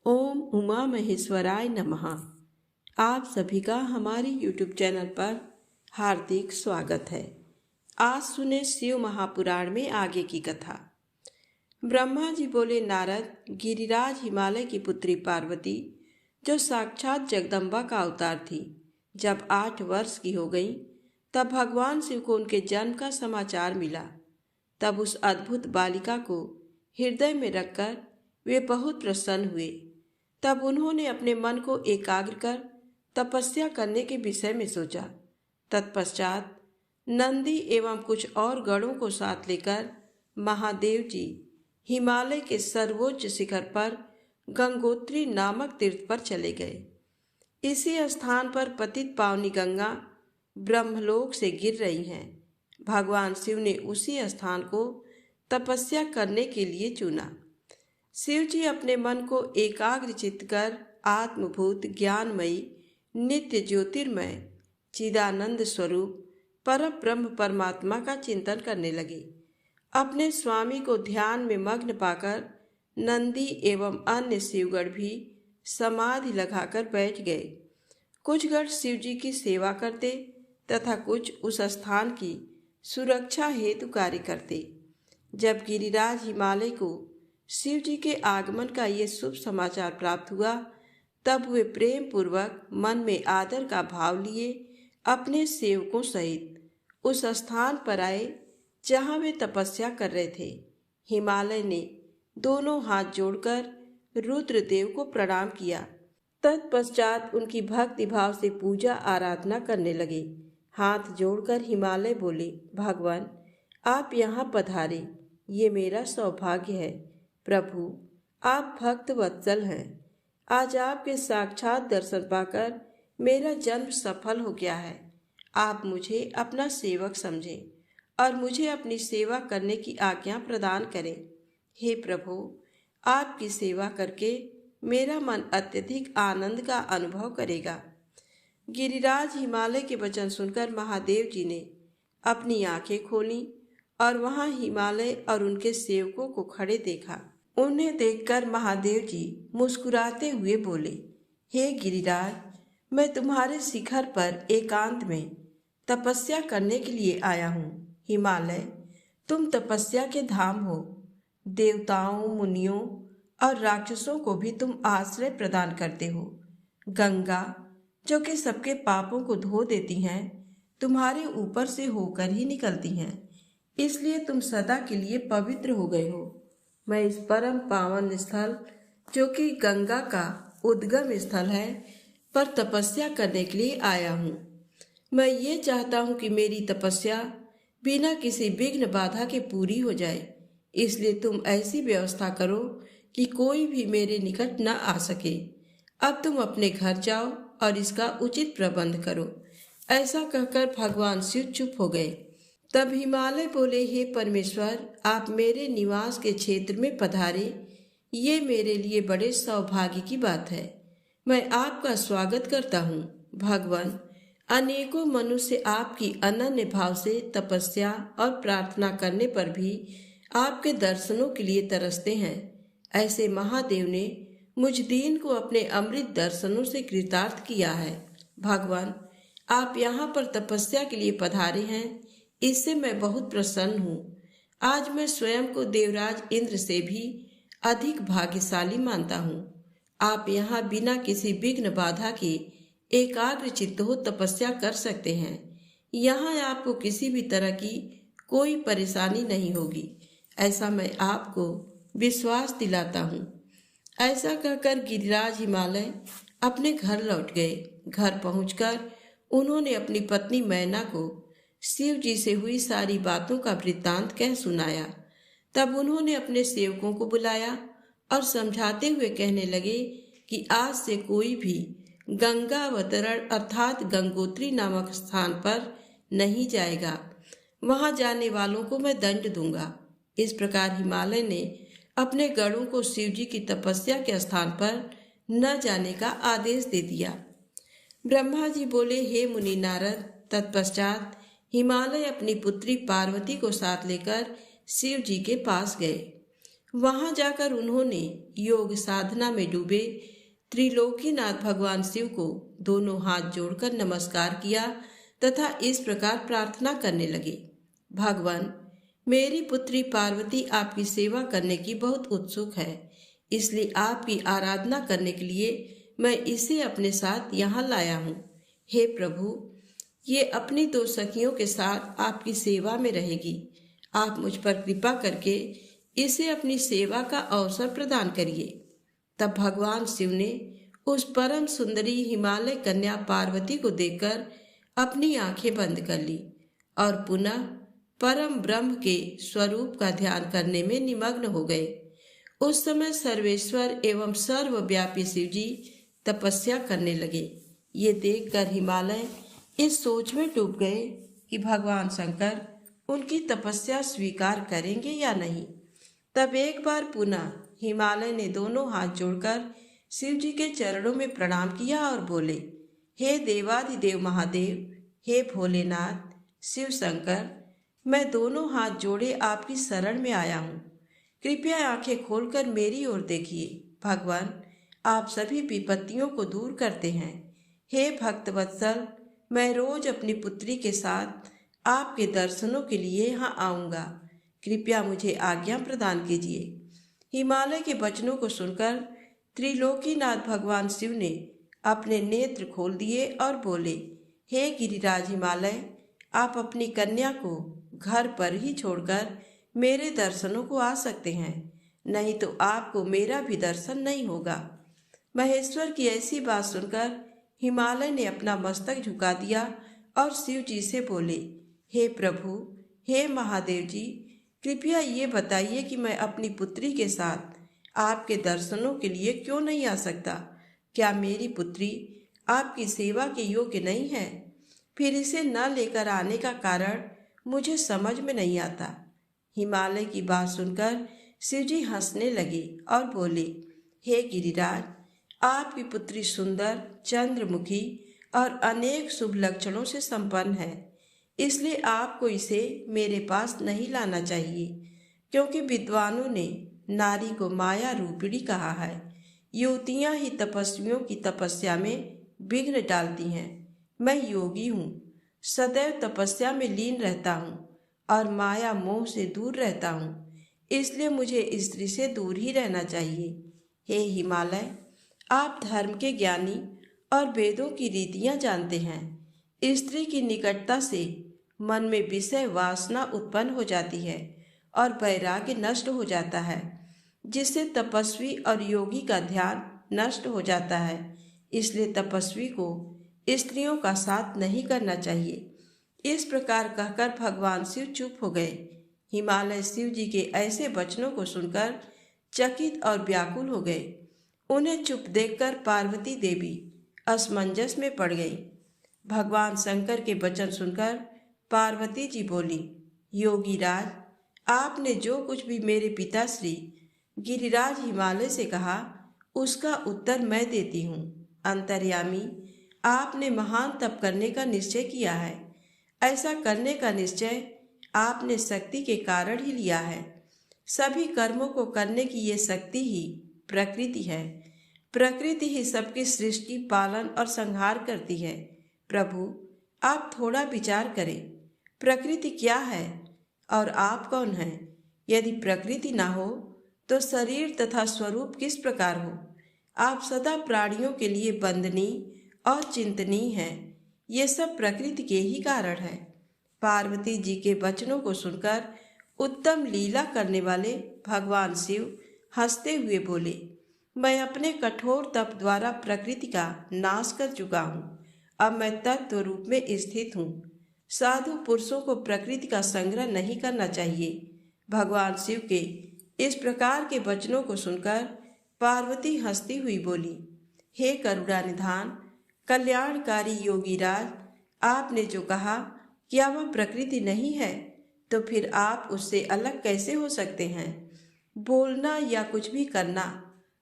ओम उमा महेश्वराय नमः। आप सभी का हमारे YouTube चैनल पर हार्दिक स्वागत है। आज सुने शिव महापुराण में आगे की कथा। ब्रह्मा जी बोले, नारद, गिरिराज हिमालय की पुत्री पार्वती, जो साक्षात जगदम्बा का अवतार थी, जब 8 वर्ष की हो गई तब भगवान शिव को उनके जन्म का समाचार मिला। तब उस अद्भुत बालिका को हृदय में रखकर वे बहुत प्रसन्न हुए। तब उन्होंने अपने मन को एकाग्र कर तपस्या करने के विषय में सोचा। तत्पश्चात नंदी एवं कुछ और गणों को साथ लेकर महादेव जी हिमालय के सर्वोच्च शिखर पर गंगोत्री नामक तीर्थ पर चले गए। इसी स्थान पर पतित पावनी गंगा ब्रह्मलोक से गिर रही हैं। भगवान शिव ने उसी स्थान को तपस्या करने के लिए चुना। शिव जी अपने मन को एकाग्र चित्त कर आत्मभूत ज्ञानमयी नित्य ज्योतिर्मय चिदानंद स्वरूप पर ब्रह्म परमात्मा का चिंतन करने लगे। अपने स्वामी को ध्यान में मग्न पाकर नंदी एवं अन्य शिवगण भी समाधि लगाकर बैठ गए। कुछ गण शिव जी की सेवा करते तथा कुछ उस स्थान की सुरक्षा हेतु कार्य करते। जब गिरिराज हिमालय को शिव जी के आगमन का ये शुभ समाचार प्राप्त हुआ, तब वे प्रेम पूर्वक मन में आदर का भाव लिए अपने सेवकों सहित उस स्थान पर आए जहाँ वे तपस्या कर रहे थे। हिमालय ने दोनों हाथ जोड़कर रुद्रदेव को प्रणाम किया। तत्पश्चात उनकी भक्ति भाव से पूजा आराधना करने लगे। हाथ जोड़कर हिमालय बोले, भगवान, आप यहाँ पधारे, ये मेरा सौभाग्य है। प्रभु, आप भक्त वत्सल हैं। आज आपके साक्षात दर्शन पाकर मेरा जन्म सफल हो गया है। आप मुझे अपना सेवक समझें और मुझे अपनी सेवा करने की आज्ञा प्रदान करें। हे प्रभु, आपकी सेवा करके मेरा मन अत्यधिक आनंद का अनुभव करेगा। गिरिराज हिमालय के वचन सुनकर महादेव जी ने अपनी आंखें खोली और वहां हिमालय और उनके सेवकों को खड़े देखा। उन्हें देखकर महादेव जी मुस्कुराते हुए बोले, हे गिरिराज, मैं तुम्हारे शिखर पर एकांत में तपस्या करने के लिए आया हूँ। हिमालय, तुम तपस्या के धाम हो। देवताओं, मुनियों और राक्षसों को भी तुम आश्रय प्रदान करते हो। गंगा, जो कि सबके पापों को धो देती हैं, तुम्हारे ऊपर से होकर ही निकलती हैं, इसलिए तुम सदा के लिए पवित्र हो गए हो। मैं इस परम पावन स्थल, जो कि गंगा का उद्गम स्थल है, पर तपस्या करने के लिए आया हूँ। मैं ये चाहता हूँ कि मेरी तपस्या बिना किसी विघ्न बाधा के पूरी हो जाए, इसलिए तुम ऐसी व्यवस्था करो कि कोई भी मेरे निकट न आ सके। अब तुम अपने घर जाओ और इसका उचित प्रबंध करो। ऐसा कहकर भगवान शिव चुप हो गए। तब हिमालय बोले, हे परमेश्वर, आप मेरे निवास के क्षेत्र में पधारे, ये मेरे लिए बड़े सौभाग्य की बात है। मैं आपका स्वागत करता हूँ। भगवान, अनेकों मनुष्य आपकी अनन्य भाव से तपस्या और प्रार्थना करने पर भी आपके दर्शनों के लिए तरसते हैं। ऐसे महादेव ने मुझ दीन को अपने अमृत दर्शनों से कृतार्थ किया है। भगवान, आप यहाँ पर तपस्या के लिए पधारे हैं, इससे मैं बहुत प्रसन्न हूँ। आज मैं स्वयं को देवराज इंद्र से भी अधिक भाग्यशाली मानता हूँ। आप यहाँ बिना किसी विघ्न बाधा के एकाग्र चित्त हो तपस्या कर सकते हैं। यहाँ आपको किसी भी तरह की कोई परेशानी नहीं होगी, ऐसा मैं आपको विश्वास दिलाता हूँ। ऐसा कहकर गिरिराज हिमालय अपने घर लौट गए। घर पहुंचकर उन्होंने अपनी पत्नी मैना को शिव जी से हुई सारी बातों का वृत्तांत कह सुनाया। तब उन्होंने अपने सेवकों को बुलाया और समझाते हुए कहने लगे कि आज से कोई भी गंगा अवतरण अर्थात गंगोत्री नामक स्थान पर नहीं जाएगा। वहां जाने वालों को मैं दंड दूंगा। इस प्रकार हिमालय ने अपने गणों को शिव जी की तपस्या के स्थान पर न जाने का आदेश दे दिया। ब्रह्मा जी बोले, हे मुनि नारद, तत्पश्चात हिमालय अपनी पुत्री पार्वती को साथ लेकर शिव जी के पास गए। वहां जाकर उन्होंने योग साधना में डूबे त्रिलोकीनाथ भगवान शिव को दोनों हाथ जोड़कर नमस्कार किया तथा इस प्रकार प्रार्थना करने लगे। भगवान, मेरी पुत्री पार्वती आपकी सेवा करने की बहुत उत्सुक है, इसलिए आपकी आराधना करने के लिए मैं इसे अपने साथ यहाँ लाया हूँ। हे प्रभु, ये अपनी दो सखियों के साथ आपकी सेवा में रहेगी। आप मुझ पर कृपा करके इसे अपनी सेवा का अवसर प्रदान करिए। तब भगवान शिव ने उस परम सुंदरी हिमालय कन्या पार्वती को देखकर अपनी आंखें बंद कर ली और पुनः परम ब्रह्म के स्वरूप का ध्यान करने में निमग्न हो गए। उस समय सर्वेश्वर एवं सर्वव्यापी शिव जी तपस्या करने लगे। ये देखकर हिमालय इस सोच में डूब गए कि भगवान शंकर उनकी तपस्या स्वीकार करेंगे या नहीं। तब एक बार पुनः हिमालय ने दोनों हाथ जोड़कर शिव जी के चरणों में प्रणाम किया और बोले, हे देवाधिदेव महादेव, हे भोलेनाथ, शिव शंकर, मैं दोनों हाथ जोड़े आपकी शरण में आया हूँ। कृपया आंखें खोलकर मेरी ओर देखिए। भगवान, आप सभी विपत्तियों को दूर करते हैं। हे भक्तवत्सल, मैं रोज अपनी पुत्री के साथ आपके दर्शनों के लिए यहाँ आऊँगा। कृपया मुझे आज्ञा प्रदान कीजिए। हिमालय के वचनों को सुनकर त्रिलोकीनाथ भगवान शिव ने अपने नेत्र खोल दिए और बोले, हे गिरिराज हिमालय, आप अपनी कन्या को घर पर ही छोड़कर मेरे दर्शनों को आ सकते हैं, नहीं तो आपको मेरा भी दर्शन नहीं होगा। महेश्वर की ऐसी बात सुनकर हिमालय ने अपना मस्तक झुका दिया और शिव जी से बोले, हे प्रभु, हे महादेव जी, कृपया ये बताइए कि मैं अपनी पुत्री के साथ आपके दर्शनों के लिए क्यों नहीं आ सकता। क्या मेरी पुत्री आपकी सेवा के योग्य नहीं है? फिर इसे न लेकर आने का कारण मुझे समझ में नहीं आता। हिमालय की बात सुनकर शिव जी हंसने लगे और बोले, हे गिरिराज, आपकी पुत्री सुंदर, चंद्रमुखी और अनेक शुभ लक्षणों से संपन्न है, इसलिए आपको इसे मेरे पास नहीं लाना चाहिए, क्योंकि विद्वानों ने नारी को माया रूपिणी कहा है। युवतियां ही तपस्वियों की तपस्या में विघ्न डालती हैं। मैं योगी हूँ, सदैव तपस्या में लीन रहता हूँ और माया मोह से दूर रहता हूँ, इसलिए मुझे स्त्री से दूर ही रहना चाहिए। हे हिमालय, आप धर्म के ज्ञानी और वेदों की रीतियां जानते हैं। स्त्री की निकटता से मन में विषय वासना उत्पन्न हो जाती है और वैराग्य नष्ट हो जाता है, जिससे तपस्वी और योगी का ध्यान नष्ट हो जाता है। इसलिए तपस्वी को स्त्रियों का साथ नहीं करना चाहिए। इस प्रकार कहकर भगवान शिव चुप हो गए। हिमालय शिव जी के ऐसे वचनों को सुनकर चकित और व्याकुल हो गए। उन्हें चुप देखकर पार्वती देवी असमंजस में पड़ गई। भगवान शंकर के वचन सुनकर पार्वती जी बोली, योगीराज, आपने जो कुछ भी मेरे पिता श्री गिरिराज हिमालय से कहा, उसका उत्तर मैं देती हूँ। अंतर्यामी, आपने महान तप करने का निश्चय किया है। ऐसा करने का निश्चय आपने शक्ति के कारण ही लिया है। सभी कर्मों को करने की ये शक्ति ही प्रकृति है। प्रकृति ही सबकी सृष्टि, पालन और संहार करती है। प्रभु, आप थोड़ा विचार करें, प्रकृति क्या है और आप कौन हैं? यदि प्रकृति ना हो तो शरीर तथा स्वरूप किस प्रकार हो? आप सदा प्राणियों के लिए वंदनीय और चिंतनीय हैं। ये सब प्रकृति के ही कारण है। पार्वती जी के वचनों को सुनकर उत्तम लीला करने वाले भगवान शिव हंसते हुए बोले, मैं अपने कठोर तप द्वारा प्रकृति का नाश कर चुका हूँ। अब मैं तत्व रूप में स्थित हूँ। साधु पुरुषों को प्रकृति का संग्रह नहीं करना चाहिए। भगवान शिव के इस प्रकार के वचनों को सुनकर पार्वती हंसती हुई बोली, हे करुणानिधान, कल्याणकारी योगीराज, आपने जो कहा क्या वह प्रकृति नहीं है, तो फिर आप उससे अलग कैसे हो सकते हैं? बोलना या कुछ भी करना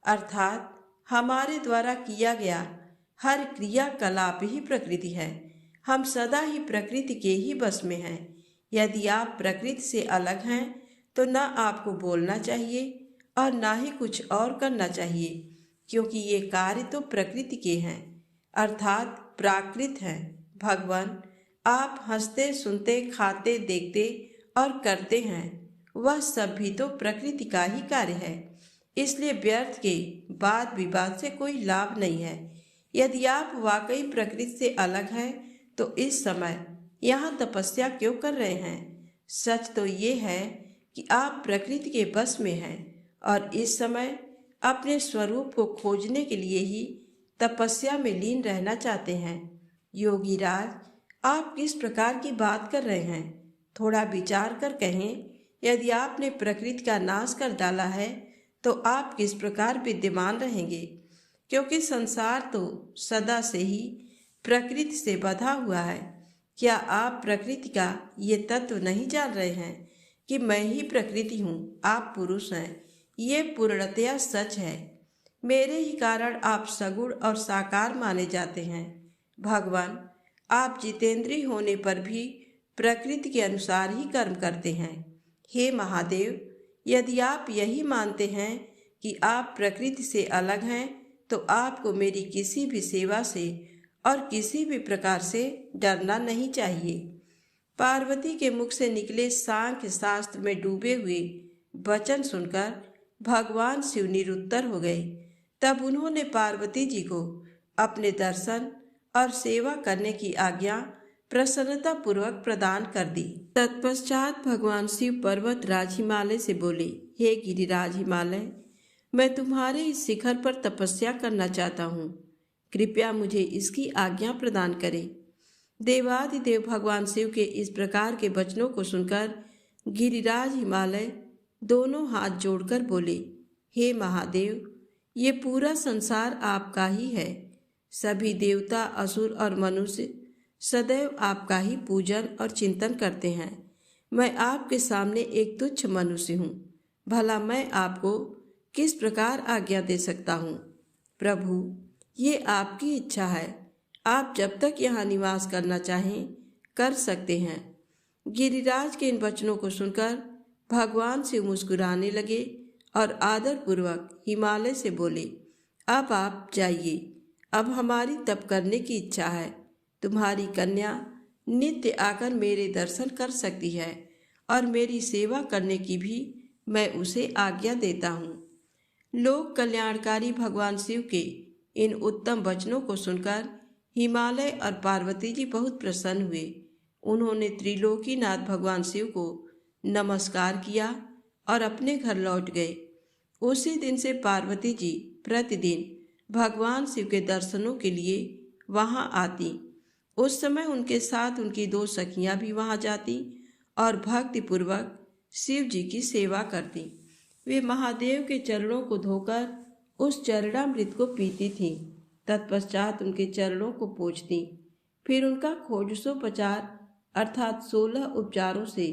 अर्थात हमारे द्वारा किया गया हर क्रियाकलाप ही प्रकृति है। हम सदा ही प्रकृति के ही बस में हैं। यदि आप प्रकृति से अलग हैं तो न आपको बोलना चाहिए और ना ही कुछ और करना चाहिए, क्योंकि ये कार्य तो प्रकृति के हैं, अर्थात प्राकृत हैं। भगवान, आप हंसते, सुनते, खाते, देखते और करते हैं, वह सब भी तो प्रकृति का ही कार्य है। इसलिए व्यर्थ के वाद विवाद से कोई लाभ नहीं है। यदि आप वाकई प्रकृति से अलग हैं, तो इस समय यहाँ तपस्या क्यों कर रहे हैं? सच तो ये है कि आप प्रकृति के बस में हैं और इस समय अपने स्वरूप को खोजने के लिए ही तपस्या में लीन रहना चाहते हैं। योगी राज, आप किस प्रकार की बात कर रहे हैं? थोड़ा विचार कर कहें। यदि आपने प्रकृति का नाश कर डाला है, तो आप किस प्रकार विद्यमान रहेंगे? क्योंकि संसार तो सदा से ही प्रकृति से बंधा हुआ है। क्या आप प्रकृति का ये तत्व नहीं जान रहे हैं कि मैं ही प्रकृति हूँ, आप पुरुष हैं? ये पूर्णतया सच है। मेरे ही कारण आप सगुण और साकार माने जाते हैं। भगवान, आप जितेंद्रिय होने पर भी प्रकृति के अनुसार ही कर्म करते हैं। हे महादेव, यदि आप यही मानते हैं कि आप प्रकृति से अलग हैं, तो आपको मेरी किसी भी सेवा से और किसी भी प्रकार से डरना नहीं चाहिए। पार्वती के मुख से निकले सांख्य शास्त्र में डूबे हुए वचन सुनकर भगवान शिव निरुत्तर हो गए। तब उन्होंने पार्वती जी को अपने दर्शन और सेवा करने की आज्ञा प्रसन्नता पूर्वक प्रदान कर दी। तत्पश्चात भगवान शिव पर्वत राज हिमालय से बोले, हे गिरिराज हिमालय, मैं तुम्हारे इस शिखर पर तपस्या करना चाहता हूँ। कृपया मुझे इसकी आज्ञा प्रदान करें। देवादिदेव भगवान शिव के इस प्रकार के वचनों को सुनकर गिरिराज हिमालय दोनों हाथ जोड़कर बोले, हे महादेव, ये पूरा संसार आपका ही है। सभी देवता, असुर और मनुष्य सदैव आपका ही पूजन और चिंतन करते हैं। मैं आपके सामने एक तुच्छ मनुष्य हूँ। भला मैं आपको किस प्रकार आज्ञा दे सकता हूँ? प्रभु, ये आपकी इच्छा है। आप जब तक यहाँ निवास करना चाहें कर सकते हैं। गिरिराज के इन वचनों को सुनकर भगवान शिव मुस्कुराने लगे और आदरपूर्वक हिमालय से बोले, अब आप जाइए। अब हमारी तप करने की इच्छा है। तुम्हारी कन्या नित्य आकर मेरे दर्शन कर सकती है और मेरी सेवा करने की भी मैं उसे आज्ञा देता हूँ। लोक कल्याणकारी भगवान शिव के इन उत्तम वचनों को सुनकर हिमालय और पार्वती जी बहुत प्रसन्न हुए। उन्होंने त्रिलोकीनाथ भगवान शिव को नमस्कार किया और अपने घर लौट गए। उसी दिन से पार्वती जी प्रतिदिन भगवान शिव के दर्शनों के लिए वहां आती। उस समय उनके साथ उनकी 2 सखियां भी वहां जाती और भक्तिपूर्वक शिव जी की सेवा करती। वे महादेव के चरणों को धोकर उस चरणामृत को पीती थीं। तत्पश्चात उनके चरणों को पोंछती। फिर उनका षोडशोपचार अर्थात 16 उपचारों से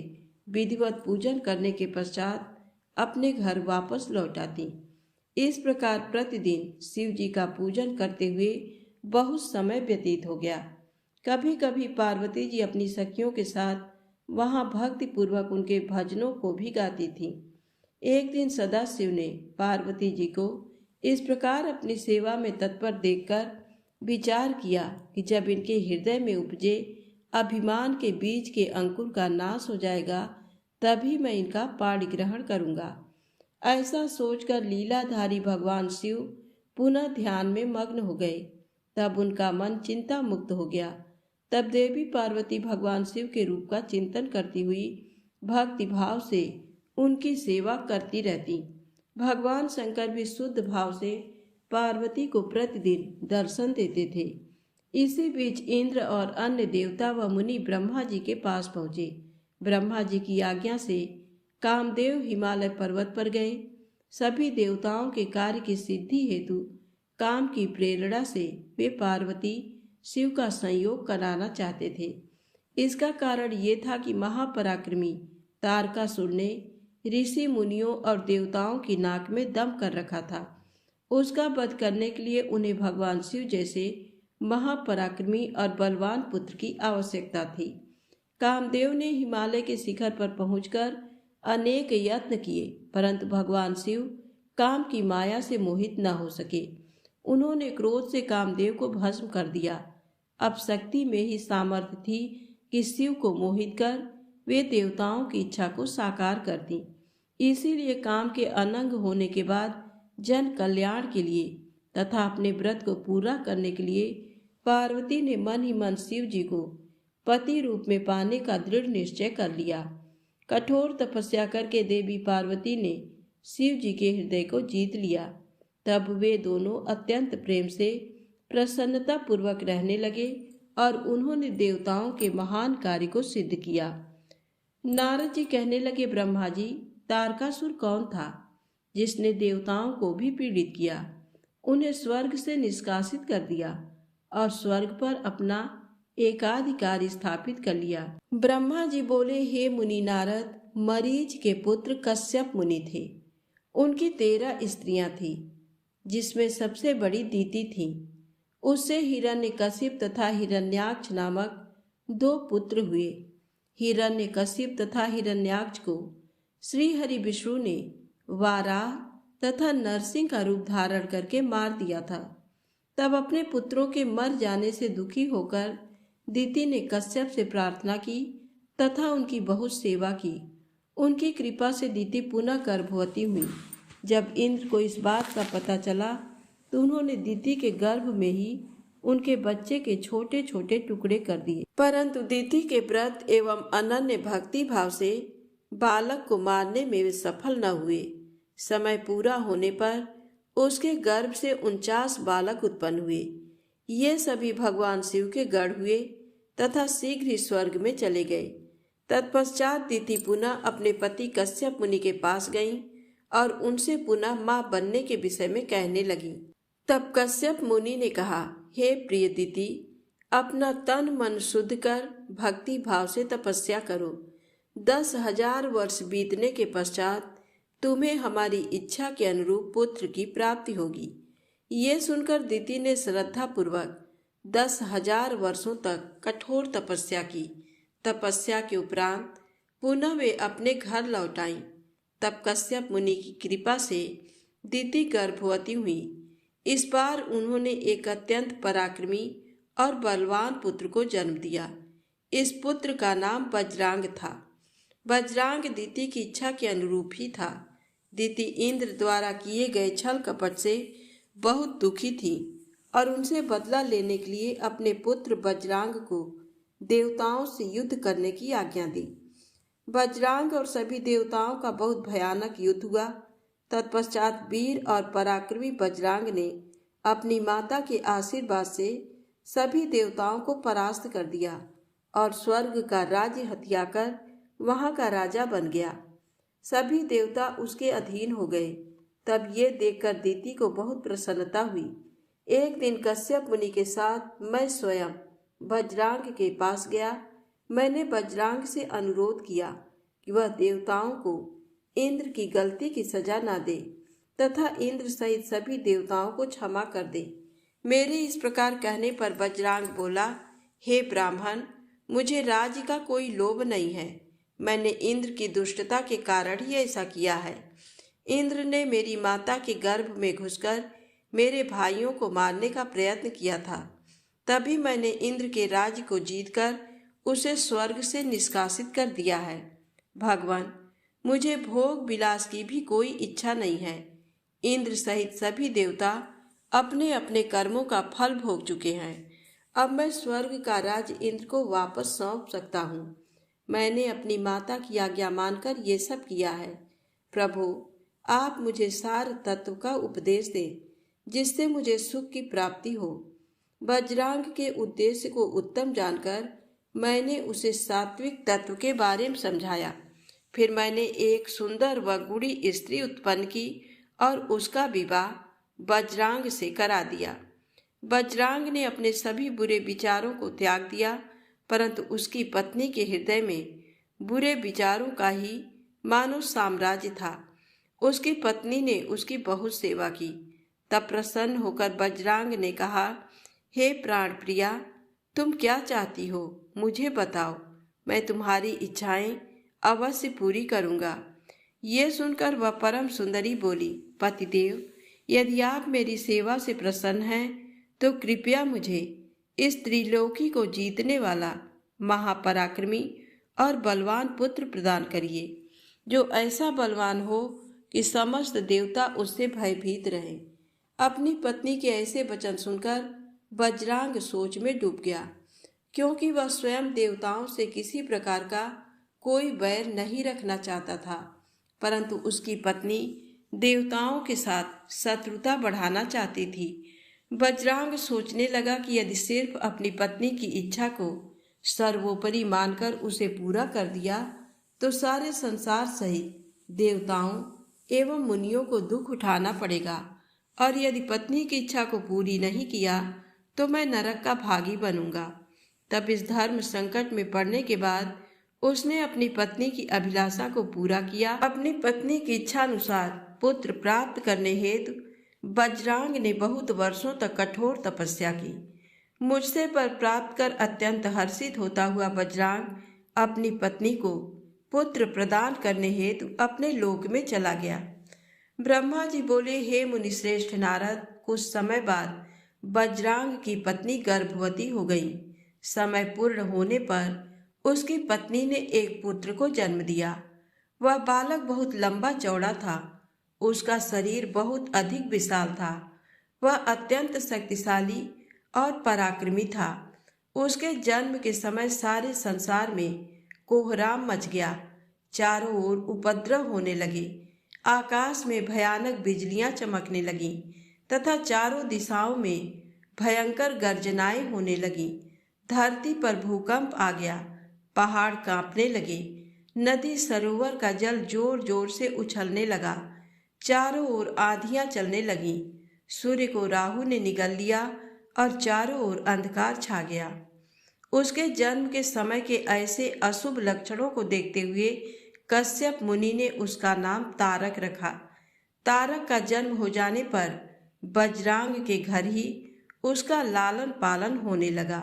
विधिवत पूजन करने के पश्चात अपने घर वापस लौट आती। इस प्रकार प्रतिदिन शिव जी का पूजन करते हुए बहुत समय व्यतीत हो गया। कभी कभी पार्वती जी अपनी सखियों के साथ वहां भक्तिपूर्वक उनके भजनों को भी गाती थीं। एक दिन सदाशिव ने पार्वती जी को इस प्रकार अपनी सेवा में तत्पर देखकर विचार किया कि जब इनके हृदय में उपजे अभिमान के बीज के अंकुर का नाश हो जाएगा, तभी मैं इनका पाणी ग्रहण करूंगा। ऐसा सोचकर लीलाधारी भगवान शिव पुनः ध्यान में मग्न हो गए। तब उनका मन चिंता मुक्त हो गया। तब देवी पार्वती भगवान शिव के रूप का चिंतन करती हुई भक्ति भाव से उनकी सेवा करती रहती। भगवान शंकर भी शुद्ध भाव से पार्वती को प्रतिदिन दर्शन देते थे। इसी बीच इंद्र और अन्य देवता व मुनि ब्रह्मा जी के पास पहुँचे। ब्रह्मा जी की आज्ञा से कामदेव हिमालय पर्वत पर गए। सभी देवताओं के कार्य की सिद्धि हेतु काम की प्रेरणा से वे पार्वती शिव का संयोग कराना चाहते थे। इसका कारण ये था कि महापराक्रमी तारकासुर ने ऋषि मुनियों और देवताओं की नाक में दम कर रखा था। उसका वध करने के लिए उन्हें भगवान शिव जैसे महापराक्रमी और बलवान पुत्र की आवश्यकता थी। कामदेव ने हिमालय के शिखर पर पहुंचकर अनेक यत्न किए, परंतु भगवान शिव काम की माया से मोहित न हो सके। उन्होंने क्रोध से कामदेव को भस्म कर दिया। अब शक्ति में ही सामर्थ्य थी कि शिव को मोहित कर वे देवताओं की इच्छा को साकार कर दी। इसीलिए काम के अनंग होने के बाद जन कल्याण के लिए तथा अपने व्रत को पूरा करने के लिए पार्वती ने मन ही मन शिव जी को पति रूप में पाने का दृढ़ निश्चय कर लिया। कठोर तपस्या करके देवी पार्वती ने शिव जी के हृदय को जीत लिया। तब वे दोनों अत्यंत प्रेम से प्रसन्नता पूर्वक रहने लगे और उन्होंने देवताओं के महान कार्य को सिद्ध किया। नारद जी कहने लगे, ब्रह्मा जी, तारकासुर कौन था जिसने देवताओं को भी पीड़ित किया, उन्हें स्वर्ग से निष्कासित कर दिया और स्वर्ग पर अपना एकाधिकार स्थापित कर लिया। ब्रह्मा जी बोले, हे मुनि नारद, मरीच के पुत्र कश्यप मुनि थे। उनकी 13 स्त्रियां थी, जिसमें सबसे बड़ी दीति थी। उससे हिरण्यकशिप तथा हिरण्याक्ष नामक 2 पुत्र हुए। हिरण्यकशिप तथा हिरण्याक्ष को श्री हरि विष्णु ने वाराह तथा नरसिंह का रूप धारण करके मार दिया था। तब अपने पुत्रों के मर जाने से दुखी होकर दीति ने कश्यप से प्रार्थना की तथा उनकी बहुत सेवा की। उनकी कृपा से दीति पुनः गर्भवती हुई। जब इंद्र को इस बात का पता चला तो उन्होंने दीति के गर्भ में ही उनके बच्चे के छोटे छोटे टुकड़े कर दिए। परंतु दीति के व्रत एवं अनन्य भक्ति भाव से बालक को मारने में वे सफल न हुए। समय पूरा होने पर उसके गर्भ से 49 बालक उत्पन्न हुए। ये सभी भगवान शिव के गढ़ हुए तथा शीघ्र ही स्वर्ग में चले गए। तत्पश्चात दीति पुनः अपने पति कश्यप मुनि के पास गईं और उनसे पुनः मां बनने के विषय में कहने लगी। तब कश्यप मुनि ने कहा, हे प्रिय दीति, अपना तन मन शुद्ध कर भक्ति भाव से तपस्या करो। 10,000 वर्ष बीतने के पश्चात तुम्हें हमारी इच्छा के अनुरूप पुत्र की प्राप्ति होगी। ये सुनकर दीति ने श्रद्धा पूर्वक 10,000 वर्षों तक कठोर तपस्या की। तपस्या के उपरांत पुनः वे अपने घर लौट आईं। तब कश्यप मुनि की कृपा से दीति गर्भवती हुई। इस बार उन्होंने एक अत्यंत पराक्रमी और बलवान पुत्र को जन्म दिया। इस पुत्र का नाम बजरांग था। बजरांग दीति की इच्छा के अनुरूप ही था। दीति इंद्र द्वारा किए गए छल कपट से बहुत दुखी थी और उनसे बदला लेने के लिए अपने पुत्र बजरांग को देवताओं से युद्ध करने की आज्ञा दी। बजरांग और सभी देवताओं का बहुत भयानक युद्ध हुआ। तत्पश्चात वीर और पराक्रमी बजरांग ने अपनी माता के आशीर्वाद से सभी देवताओं को परास्त कर दिया और स्वर्ग का राज्य हथियाकर वहां का राजा बन गया। सभी देवता उसके अधीन हो गए। तब ये देखकर दीति को बहुत प्रसन्नता हुई। एक दिन कश्यप मुनि के साथ मैं स्वयं बजरांग के पास गया। मैंने बजरांग से अनुरोध किया कि वह देवताओं को इंद्र की गलती की सजा न दे तथा इंद्र सहित सभी देवताओं को क्षमा कर दे। मेरे इस प्रकार कहने पर बजरांग बोला, हे ब्राह्मण, मुझे राज्य का कोई लोभ नहीं है। मैंने इंद्र की दुष्टता के कारण ही ऐसा किया है। इंद्र ने मेरी माता के गर्भ में घुसकर मेरे भाइयों को मारने का प्रयत्न किया था। तभी मैंने इंद्र के राज्य को जीतकर उसे स्वर्ग से निष्कासित कर दिया है। भगवान, मुझे भोग विलास की भी कोई इच्छा नहीं है। इंद्र सहित सभी देवता अपने अपने कर्मों का फल भोग चुके हैं। अब मैं स्वर्ग का राज्य इंद्र को वापस सौंप सकता हूँ। मैंने अपनी माता की आज्ञा मानकर ये सब किया है। प्रभु, आप मुझे सार तत्व का उपदेश दें, जिससे मुझे सुख की प्राप्ति हो। बजरांग के उद्देश्य को उत्तम जानकर मैंने उसे सात्विक तत्व के बारे में समझाया। फिर मैंने एक सुंदर व गुणी स्त्री उत्पन्न की और उसका विवाह बजरांग से करा दिया। बजरांग ने अपने सभी बुरे विचारों को त्याग दिया, परंतु उसकी पत्नी के हृदय में बुरे विचारों का ही मानो साम्राज्य था। उसकी पत्नी ने उसकी बहुत सेवा की। तब प्रसन्न होकर बजरांग ने कहा, हे प्राण प्रिया, तुम क्या चाहती हो, मुझे बताओ। मैं तुम्हारी इच्छाएं अवश्य पूरी करूंगा। ये सुनकर वह परम सुंदरी बोली, पतिदेव, यदि आप मेरी सेवा से प्रसन्न हैं तो कृपया मुझे इस त्रिलोकी को जीतने वाला महापराक्रमी और बलवान पुत्र प्रदान करिए, जो ऐसा बलवान हो कि समस्त देवता उससे भयभीत रहें। अपनी पत्नी के ऐसे वचन सुनकर वज्रांग सोच में डूब गया, क्योंकि वह स्वयं देवताओं से किसी प्रकार का कोई बैर नहीं रखना चाहता था, परंतु उसकी पत्नी देवताओं के साथ शत्रुता बढ़ाना चाहती थी। वज्रांग सोचने लगा कि यदि सिर्फ अपनी पत्नी की इच्छा को सर्वोपरि मानकर उसे पूरा कर दिया तो सारे संसार सहित देवताओं एवं मुनियों को दुख उठाना पड़ेगा, और यदि पत्नी की इच्छा को पूरी नहीं किया तो मैं नरक का भागी बनूंगा। तब इस धर्म संकट में पड़ने के बाद उसने अपनी पत्नी की अभिलाषा को पूरा किया। अपनी पत्नी की इच्छा अनुसार पुत्र प्राप्त करने हेतु वज्रांग ने बहुत वर्षों तक कठोर तपस्या की। मुझसे पर प्राप्त कर अत्यंत हर्षित होता हुआ वज्रांग अपनी पत्नी को पुत्र प्रदान करने हेतु अपने लोक में चला गया। ब्रह्मा जी बोले, हे मुनि श्रेष्ठ नारद, कुछ समय बाद वज्रांग की पत्नी गर्भवती हो गई। समय पूर्ण होने पर उसकी पत्नी ने एक पुत्र को जन्म दिया। वह बालक बहुत लंबा चौड़ा था, उसका शरीर बहुत अधिक विशाल था, वह अत्यंत शक्तिशाली और पराक्रमी था। उसके जन्म के समय सारे संसार में कोहराम मच गया, चारों ओर उपद्रव होने लगे, आकाश में भयानक बिजलियां चमकने लगीं तथा चारों दिशाओं में भयंकर गर्जनाएं होने लगीं। धरती पर भूकंप आ गया, पहाड़ कांपने लगे, नदी सरोवर का जल जोर जोर से उछलने लगा, चारों ओर आंधियां चलने लगीं, सूर्य को राहु ने निगल लिया और चारों ओर अंधकार छा गया। उसके जन्म के समय के ऐसे अशुभ लक्षणों को देखते हुए कश्यप मुनि ने उसका नाम तारक रखा। तारक का जन्म हो जाने पर वज्रांग के घर ही उसका लालन पालन होने लगा।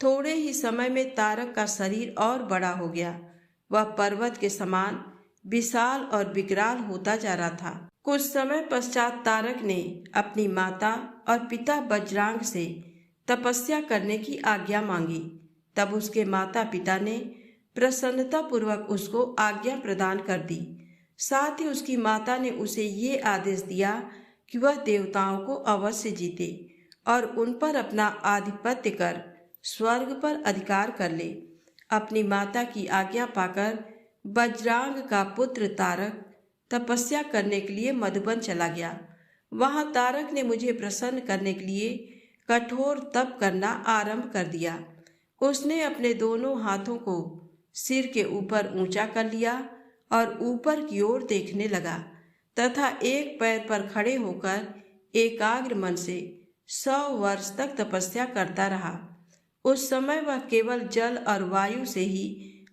थोड़े ही समय में तारक का शरीर और बड़ा हो गया, वह पर्वत के समान विशाल और विकराल होता जा रहा था। कुछ समय पश्चात तारक ने अपनी माता और पिता वज्रांग से तपस्या करने की आज्ञा मांगी। तब उसके माता पिता ने प्रसन्नता पूर्वक उसको आज्ञा प्रदान कर दी। साथ ही उसकी माता ने उसे ये आदेश दिया कि वह देवताओं को अवश्य जीते और उन पर अपना आधिपत्य कर स्वर्ग पर अधिकार कर ले। अपनी माता की आज्ञा पाकर वज्रांग का पुत्र तारक तपस्या करने के लिए मधुबन चला गया। वहां तारक ने मुझे प्रसन्न करने के लिए कठोर तप करना आरंभ कर दिया। उसने अपने दोनों हाथों को सिर के ऊपर ऊंचा कर लिया और ऊपर की ओर देखने लगा तथा एक पैर पर खड़े होकर एकाग्र मन से 100 वर्ष तक तपस्या करता रहा। उस समय वह केवल जल और वायु से ही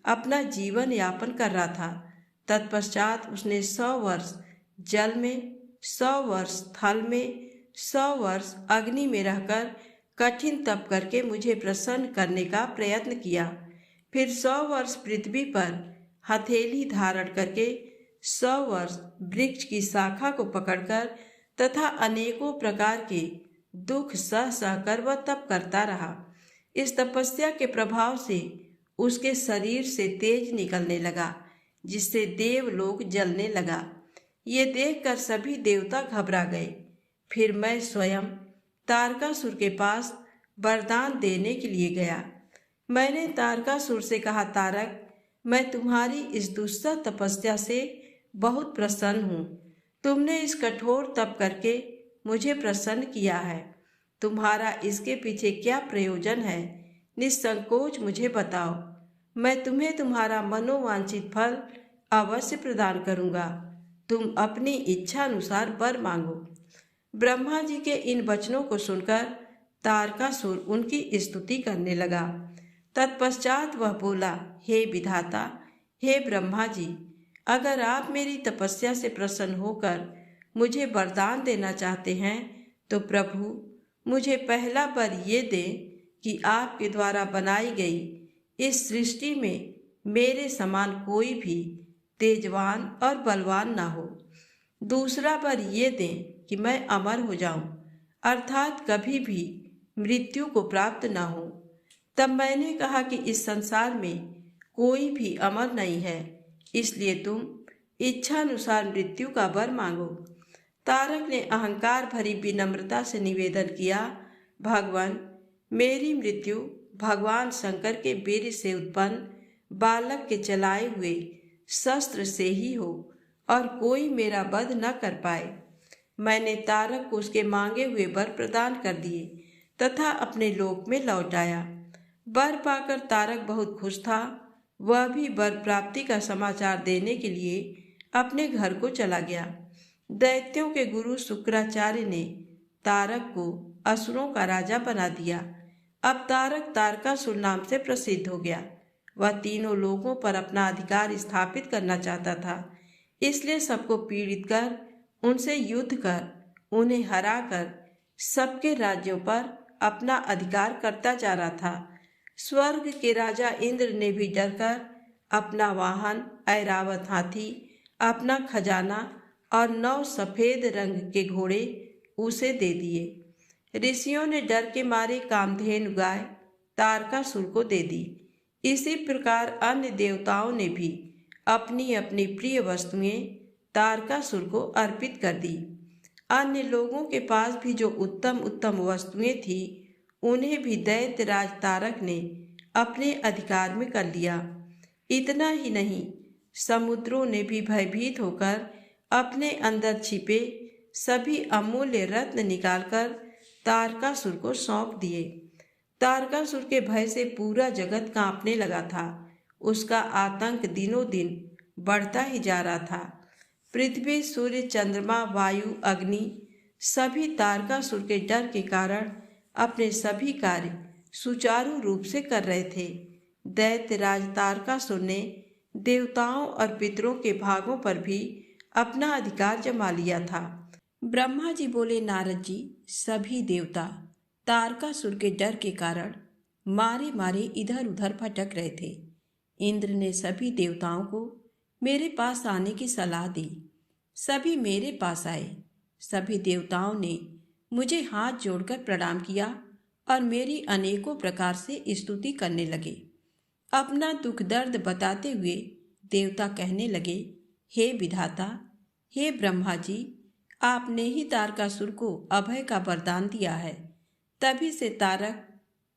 अपना जीवन यापन कर रहा था। तत्पश्चात उसने 100 वर्ष जल में, 100 वर्ष थल में, 100 वर्ष अग्नि में रहकर कठिन तप करके मुझे प्रसन्न करने का प्रयत्न किया। फिर 100 वर्ष पृथ्वी पर हथेली धारण करके 100 वर्ष वृक्ष की शाखा को पकड़कर तथा अनेकों प्रकार के दुख सह सहकर वह तप करता रहा। इस तपस्या के प्रभाव से उसके शरीर से तेज निकलने लगा, जिससे देवलोक जलने लगा। ये देखकर सभी देवता घबरा गए। फिर मैं स्वयं तारकासुर के पास वरदान देने के लिए गया। मैंने तारकासुर से कहा, तारक, मैं तुम्हारी इस दुस्सह तपस्या से बहुत प्रसन्न हूँ। तुमने इस कठोर तप करके मुझे प्रसन्न किया है। तुम्हारा इसके पीछे क्या प्रयोजन है? निसंकोच मुझे बताओ। मैं तुम्हें तुम्हारा मनोवांछित फल अवश्य प्रदान करूँगा। तुम अपनी इच्छा अनुसार वर मांगो। ब्रह्मा जी के इन वचनों को सुनकर तारकासुर उनकी स्तुति करने लगा। तत्पश्चात वह बोला, हे विधाता, हे ब्रह्मा जी, अगर आप मेरी तपस्या से प्रसन्न होकर मुझे वरदान देना चाहते हैं तो प्रभु मुझे पहला वर ये दें कि आपके द्वारा बनाई गई इस सृष्टि में मेरे समान कोई भी तेजवान और बलवान ना हो। दूसरा वर ये दें कि मैं अमर हो जाऊं, अर्थात कभी भी मृत्यु को प्राप्त ना हो। तब मैंने कहा कि इस संसार में कोई भी अमर नहीं है, इसलिए तुम इच्छानुसार मृत्यु का वर मांगो। तारक ने अहंकार भरी विनम्रता से निवेदन किया, भगवान, मेरी मृत्यु भगवान शंकर के वीर्य से उत्पन्न बालक के चलाए हुए शस्त्र से ही हो और कोई मेरा वध न कर पाए। मैंने तारक को उसके मांगे हुए वर प्रदान कर दिए तथा अपने लोक में लौट आया। वर पाकर तारक बहुत खुश था। वह भी वर प्राप्ति का समाचार देने के लिए अपने घर को चला गया। दैत्यों के गुरु शुक्राचार्य ने तारक को असुरों का राजा बना दिया। अब तारक तारकासुर नाम से प्रसिद्ध हो गया। वह तीनों लोगों पर अपना अधिकार स्थापित करना चाहता था, इसलिए सबको पीड़ित कर, उनसे युद्ध कर, उन्हें हराकर सबके राज्यों पर अपना अधिकार करता जा रहा था। स्वर्ग के राजा इंद्र ने भी डरकर अपना वाहन ऐरावत हाथी, अपना खजाना और 9 सफेद रंग के घोड़े उसे दे दिए। ऋषियों ने डर के मारे कामधेनु गाय तारकासुर को दे दी। इसी प्रकार अन्य देवताओं ने भी अपनी अपनी प्रिय वस्तुएं तारकासुर को अर्पित कर दी। अन्य लोगों के पास भी जो उत्तम उत्तम वस्तुएं थी, उन्हें भी दैत्यराज तारक ने अपने अधिकार में कर लिया। इतना ही नहीं, समुद्रों ने भी भयभीत होकर अपने अंदर छिपे सभी अमूल्य रत्न निकालकर तारकासुर को सौंप दिए। तारकासुर के भय से पूरा जगत कांपने लगा था। उसका आतंक दिनों दिन बढ़ता ही जा रहा था। पृथ्वी, सूर्य, चंद्रमा, वायु, अग्नि सभी तारकासुर के डर के कारण अपने सभी कार्य सुचारू रूप से कर रहे थे। दैत्यराज तारकासुर ने देवताओं और पितरों के भागों पर भी अपना अधिकार जमा लिया था। ब्रह्मा जी बोले, नारद जी, सभी देवता तारकासुर के डर के कारण मारे मारे इधर उधर भटक रहे थे। इंद्र ने सभी देवताओं को मेरे पास आने की सलाह दी। सभी मेरे पास आए। सभी देवताओं ने मुझे हाथ जोड़कर प्रणाम किया और मेरी अनेकों प्रकार से स्तुति करने लगे। अपना दुख दर्द बताते हुए देवता कहने लगे, हे विधाता, हे ब्रह्मा जी, आपने ही तारकासुर को अभय का वरदान दिया है। तभी से तारक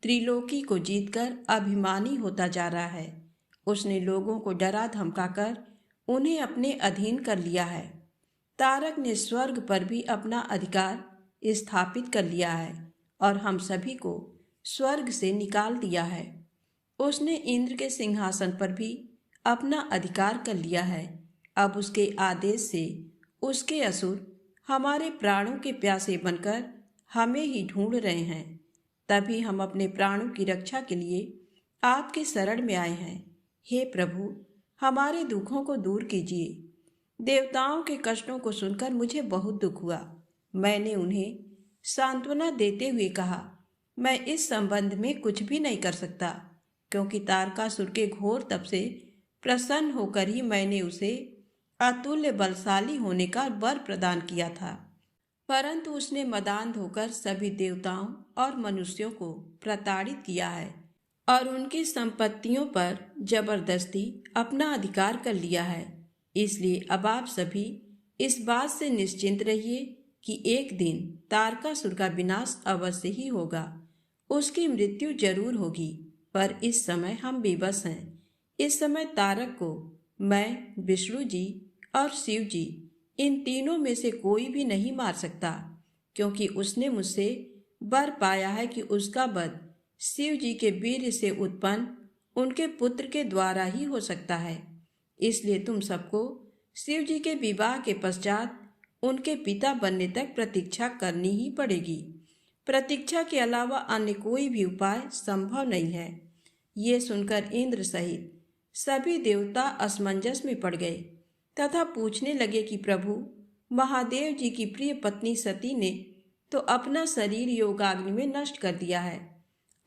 त्रिलोकी को जीतकर अभिमानी होता जा रहा है। उसने लोगों को डरा धमकाकर उन्हें अपने अधीन कर लिया है। तारक ने स्वर्ग पर भी अपना अधिकार स्थापित कर लिया है और हम सभी को स्वर्ग से निकाल दिया है। उसने इंद्र के सिंहासन पर भी अपना अधिकार कर लिया है। अब उसके आदेश से उसके असुर हमारे प्राणों के प्यासे बनकर हमें ही ढूंढ रहे हैं। तभी हम अपने प्राणों की रक्षा के लिए आपके शरण में आए हैं। हे प्रभु, हमारे दुखों को दूर कीजिए। देवताओं के कष्टों को सुनकर मुझे बहुत दुख हुआ। मैंने उन्हें सांत्वना देते हुए कहा, मैं इस संबंध में कुछ भी नहीं कर सकता, क्योंकि तारकासुर के घोर तप से प्रसन्न होकर ही मैंने उसे अतुल्य बलशाली होने का वर प्रदान किया था। परंतु उसने मदान्ध होकर सभी देवताओं और मनुष्यों को प्रताड़ित किया है और उनकी संपत्तियों पर जबरदस्ती अपना अधिकार कर लिया है। इसलिए अब आप सभी इस बात से निश्चिंत रहिए कि एक दिन तारकासुर का विनाश अवश्य ही होगा। उसकी मृत्यु जरूर होगी, पर इस समय हम बेबस हैं। इस समय तारक को मैं, विष्णु जी और शिव जी, इन तीनों में से कोई भी नहीं मार सकता, क्योंकि उसने मुझसे वर पाया है कि उसका वध शिव जी के वीर्य से उत्पन्न उनके पुत्र के द्वारा ही हो सकता है। इसलिए तुम सबको शिव जी के विवाह के पश्चात उनके पिता बनने तक प्रतीक्षा करनी ही पड़ेगी। प्रतीक्षा के अलावा अन्य कोई भी उपाय संभव नहीं है। ये सुनकर इंद्र सहित सभी देवता असमंजस में पड़ गए तथा पूछने लगे कि प्रभु, महादेव जी की प्रिय पत्नी सती ने तो अपना शरीर योगाग्नि में नष्ट कर दिया है।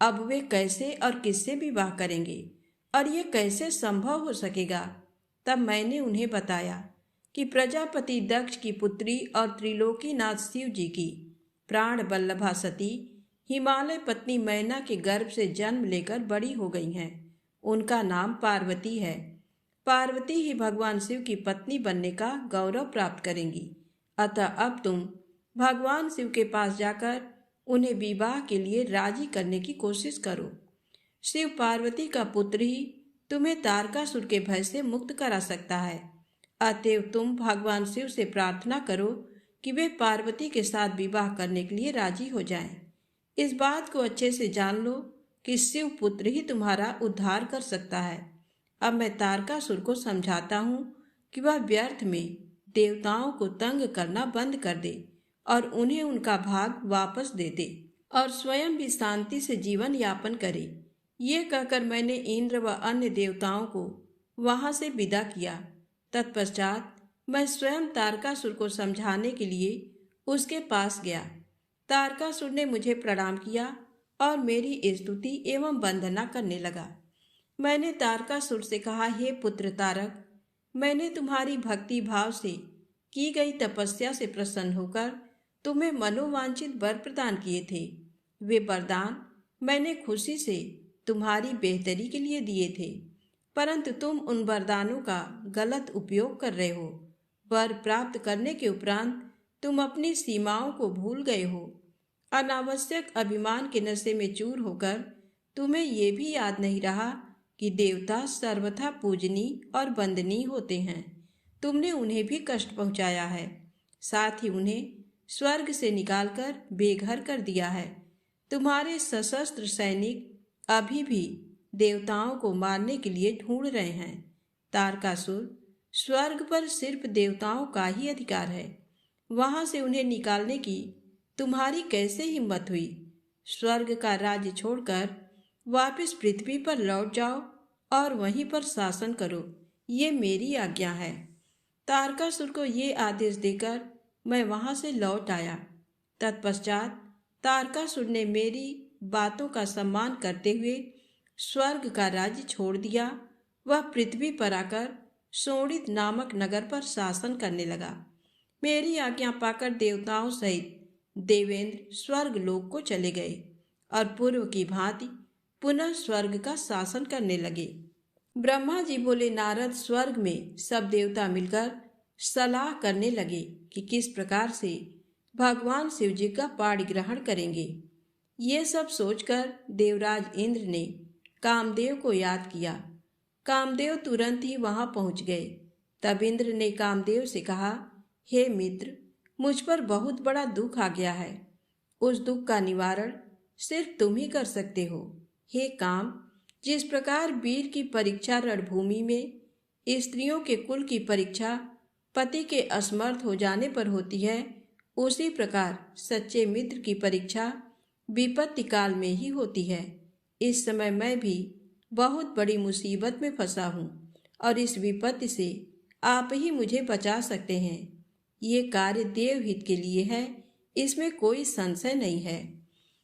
अब वे कैसे और किससे विवाह करेंगे और ये कैसे संभव हो सकेगा। तब मैंने उन्हें बताया कि प्रजापति दक्ष की पुत्री और त्रिलोकीनाथ शिव जी की प्राण वल्लभा सती हिमालय पत्नी मैना के गर्भ से जन्म लेकर बड़ी हो गई हैं। उनका नाम पार्वती है। पार्वती ही भगवान शिव की पत्नी बनने का गौरव प्राप्त करेंगी। अतः अब तुम भगवान शिव के पास जाकर उन्हें विवाह के लिए राजी करने की कोशिश करो। शिव पार्वती का पुत्र ही तुम्हें तारकासुर के भय से मुक्त करा सकता है। अतएव तुम भगवान शिव से प्रार्थना करो कि वे पार्वती के साथ विवाह करने के लिए राजी हो जाएं। इस बात को अच्छे से जान लो कि शिव पुत्र ही तुम्हारा उद्धार कर सकता है। अब मैं तारकासुर को समझाता हूँ कि वह व्यर्थ में देवताओं को तंग करना बंद कर दे और उन्हें उनका भाग वापस दे दे और स्वयं भी शांति से जीवन यापन करे। ये कहकर मैंने इंद्र व अन्य देवताओं को वहां से विदा किया। तत्पश्चात मैं स्वयं तारकासुर को समझाने के लिए उसके पास गया। तारकासुर ने मुझे प्रणाम किया और मेरी स्तुति एवं वंदना करने लगा। मैंने तारकासुर से कहा, हे पुत्र तारक, मैंने तुम्हारी भक्ति भाव से की गई तपस्या से प्रसन्न होकर तुम्हें मनोवांछित वर प्रदान किए थे। वे वरदान मैंने खुशी से तुम्हारी बेहतरी के लिए दिए थे, परंतु तुम उन वरदानों का गलत उपयोग कर रहे हो। वर प्राप्त करने के उपरांत तुम अपनी सीमाओं को भूल गए हो। अनावश्यक अभिमान के नशे में चूर होकर तुम्हें ये भी याद नहीं रहा कि देवता सर्वथा पूजनीय और वंदनीय होते हैं। तुमने उन्हें भी कष्ट पहुंचाया है, साथ ही उन्हें स्वर्ग से निकालकर बेघर कर दिया है। तुम्हारे सशस्त्र सैनिक अभी भी देवताओं को मारने के लिए ढूंढ रहे हैं। तारकासुर, स्वर्ग पर सिर्फ देवताओं का ही अधिकार है। वहां से उन्हें निकालने की तुम्हारी कैसे हिम्मत हुई? स्वर्ग का राज्य छोड़कर वापस पृथ्वी पर लौट जाओ और वहीं पर शासन करो, ये मेरी आज्ञा है। तारकासुर को ये आदेश देकर मैं वहां से लौट आया। तत्पश्चात तारकासुर ने मेरी बातों का सम्मान करते हुए स्वर्ग का राज्य छोड़ दिया। वह पृथ्वी पर आकर सोणित नामक नगर पर शासन करने लगा। मेरी आज्ञा पाकर देवताओं सहित देवेंद्र स्वर्ग लोक को चले गए और पूर्व की भांति पुनः स्वर्ग का शासन करने लगे। ब्रह्मा जी बोले, नारद, स्वर्ग में सब देवता मिलकर सलाह करने लगे कि किस प्रकार से भगवान शिव जी का पाणी ग्रहण करेंगे। ये सब सोचकर देवराज इंद्र ने कामदेव को याद किया। कामदेव तुरंत ही वहां पहुंच गए। तब इंद्र ने कामदेव से कहा, हे मित्र, मुझ पर बहुत बड़ा दुख आ गया है। उस दुख का निवारण सिर्फ तुम ही कर सकते हो। हे काम, जिस प्रकार वीर की परीक्षा रणभूमि में स्त्रियों के कुल की परीक्षा पति के असमर्थ हो जाने पर होती है, उसी प्रकार सच्चे मित्र की परीक्षा विपत्ति काल में ही होती है। इस समय मैं भी बहुत बड़ी मुसीबत में फंसा हूँ और इस विपत्ति से आप ही मुझे बचा सकते हैं। ये कार्य देवहित के लिए है, इसमें कोई संशय नहीं है।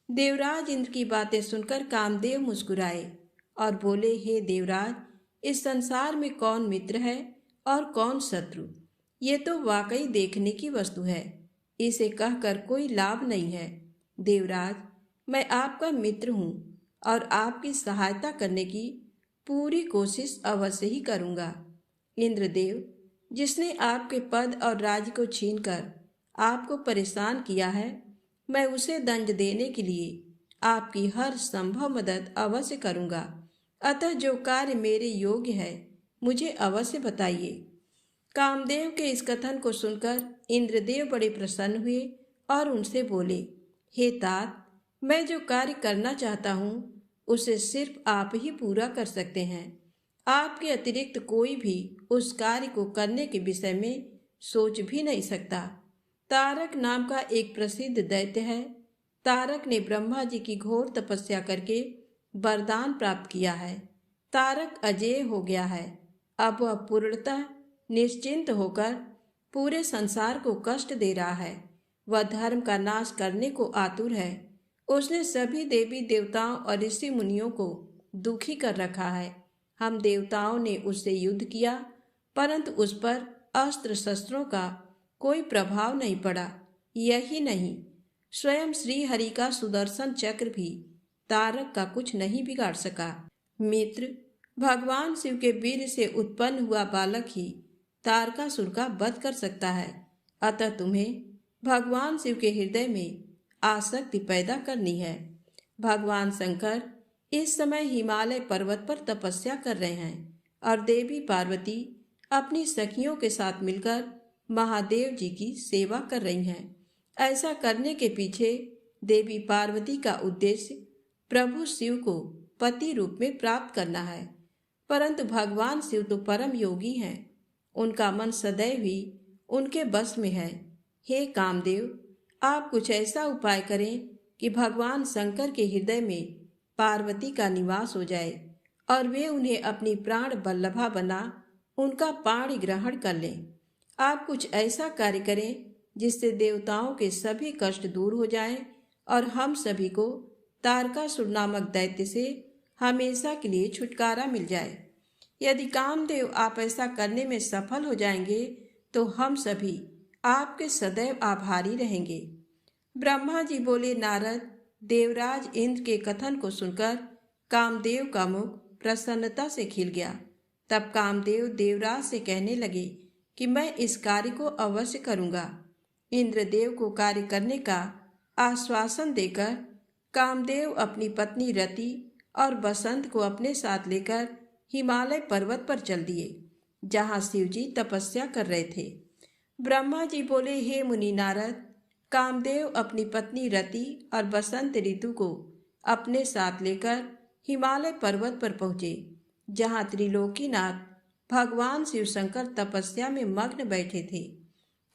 देवराज इंद्र की बातें सुनकर कामदेव मुस्कुराए और बोले, हे देवराज, इस संसार में कौन मित्र है और कौन शत्रु, ये तो वाकई देखने की वस्तु है। इसे कहकर कोई लाभ नहीं है। देवराज, मैं आपका मित्र हूँ और आपकी सहायता करने की पूरी कोशिश अवश्य ही करूँगा। इंद्रदेव, जिसने आपके पद और राज्य को छीनकर आपको परेशान किया है, मैं उसे दंड देने के लिए आपकी हर संभव मदद अवश्य करूँगा। अतः जो कार्य मेरे योग्य है, मुझे अवश्य बताइए। कामदेव के इस कथन को सुनकर इंद्रदेव बड़े प्रसन्न हुए और उनसे बोले, हे तात, मैं जो कार्य करना चाहता हूँ उसे सिर्फ आप ही पूरा कर सकते हैं। आपके अतिरिक्त कोई भी उस कार्य को करने के विषय में सोच भी नहीं सकता। तारक नाम का एक प्रसिद्ध दैत्य है। तारक ने ब्रह्मा जी की घोर तपस्या करके वरदान प्राप्त किया है। तारक अजेय हो गया है। अब वह पूर्णतः निश्चिंत होकर पूरे संसार को कष्ट दे रहा है। वह धर्म का नाश करने को आतुर है। उसने सभी देवी देवताओं और ऋषि मुनियों को दुखी कर रखा है। हम देवताओं ने उससे युद्ध किया, परंतु उस पर अस्त्र शस्त्रों का कोई प्रभाव नहीं पड़ा। यही नहीं, स्वयं श्री हरि का सुदर्शन चक्र भी तारक का कुछ नहीं बिगाड़ सका। मित्र, भगवान शिव के वीर से उत्पन्न हुआ बालक ही तारकासुर का वध कर सकता है। अतः तुम्हें भगवान शिव के हृदय में आसक्ति पैदा करनी है। भगवान शंकर इस समय हिमालय पर्वत पर तपस्या कर रहे हैं और देवी पार्वती अपनी सखियों के साथ मिलकर महादेव जी की सेवा कर रही हैं। ऐसा करने के पीछे देवी पार्वती का उद्देश्य प्रभु शिव को पति रूप में प्राप्त करना है। परंतु भगवान शिव तो परम योगी हैं, उनका मन सदैव ही उनके बस में है। हे कामदेव, आप कुछ ऐसा उपाय करें कि भगवान शंकर के हृदय में पार्वती का निवास हो जाए और वे उन्हें अपनी प्राण बल्लभा बना उनका पाणी ग्रहण कर लें। आप कुछ ऐसा कार्य करें जिससे देवताओं के सभी कष्ट दूर हो जाएं और हम सभी को तारकासुर नामक दैत्य से हमेशा के लिए छुटकारा मिल जाए। यदि कामदेव आप ऐसा करने में सफल हो जाएंगे तो हम सभी आपके सदैव आभारी रहेंगे। ब्रह्मा जी बोले, नारद, देवराज इंद्र के कथन को सुनकर कामदेव का मुख प्रसन्नता से खिल गया। तब कामदेव देवराज से कहने लगे कि मैं इस कार्य को अवश्य करूंगा। इंद्रदेव को कार्य करने का आश्वासन देकर कामदेव अपनी पत्नी रति और बसंत को अपने साथ लेकर हिमालय पर्वत पर चल दिए, जहां शिव जी तपस्या कर रहे थे। ब्रह्मा जी बोले, हे मुनि नारद, कामदेव अपनी पत्नी रति और बसंत ऋतु को अपने साथ लेकर हिमालय पर्वत पर पहुँचे, जहाँ त्रिलोकीनाथ भगवान शिव शंकर तपस्या में मग्न बैठे थे।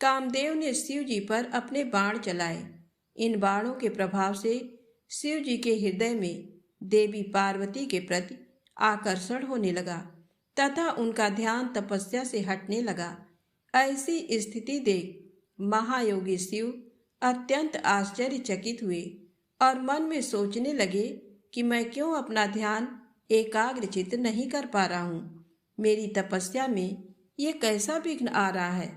कामदेव ने शिव जी पर अपने बाण चलाए। इन बाणों के प्रभाव से शिव जी के हृदय में देवी पार्वती के प्रति आकर्षण होने लगा तथा उनका ध्यान तपस्या से हटने लगा। ऐसी स्थिति देख महायोगी शिव अत्यंत आश्चर्यचकित हुए और मन में सोचने लगे कि मैं क्यों अपना ध्यान एकाग्रचित्त नहीं कर पा रहा हूँ। मेरी तपस्या में ये कैसा विघ्न आ रहा है।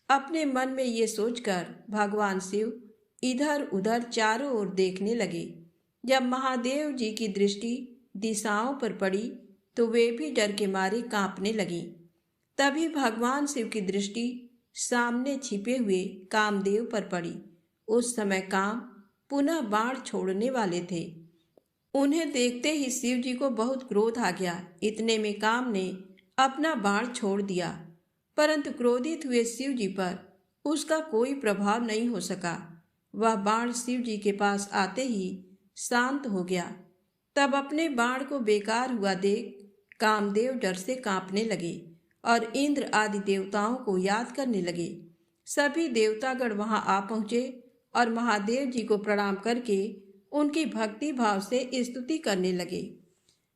अपने मन में ये सोचकर भगवान शिव इधर उधर चारों ओर देखने लगे। जब महादेव जी की दृष्टि दिशाओं पर पड़ी तो वे भी डर के मारे कांपने लगी। तभी भगवान शिव की दृष्टि सामने छिपे हुए कामदेव पर पड़ी। उस समय काम पुनः बाण छोड़ने वाले थे। उन्हें देखते ही शिव जी को बहुत क्रोध आ गया। इतने में काम ने अपना बाण छोड़ दिया, परंतु क्रोधित हुए शिव जी पर उसका कोई प्रभाव नहीं हो सका। वह बाण शिव जी के पास आते ही शांत हो गया। तब अपने बाण को बेकार हुआ देख कामदेव डर से कांपने लगे और इंद्र आदि देवताओं को याद करने लगे। सभी देवतागण वहां आ पहुंचे और महादेव जी को प्रणाम करके उनकी भक्ति भाव से स्तुति करने लगे।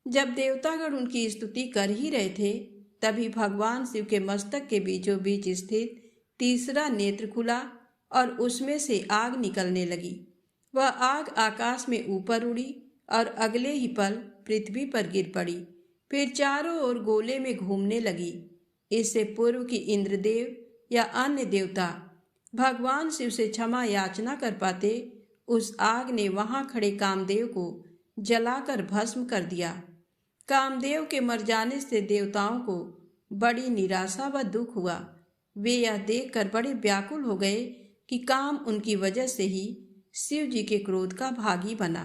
जब देवतागण उनकी स्तुति कर ही रहे थे, तभी भगवान शिव के मस्तक के बीचों बीच स्थित तीसरा नेत्र खुला और उसमें से आग निकलने लगी। वह आग आकाश में ऊपर उड़ी और अगले ही पल पृथ्वी पर गिर पड़ी, फिर चारों ओर गोले में घूमने लगी। इससे पूर्व कि इंद्रदेव या अन्य देवता भगवान शिव से क्षमा याचना कर पाते, उस आग ने वहां खड़े कामदेव को जलाकर भस्म कर दिया। कामदेव के मर जाने से देवताओं को बड़ी निराशा व दुख हुआ। वे यह देखकर बड़े व्याकुल हो गए कि काम उनकी वजह से ही शिव जी के क्रोध का भागी बना।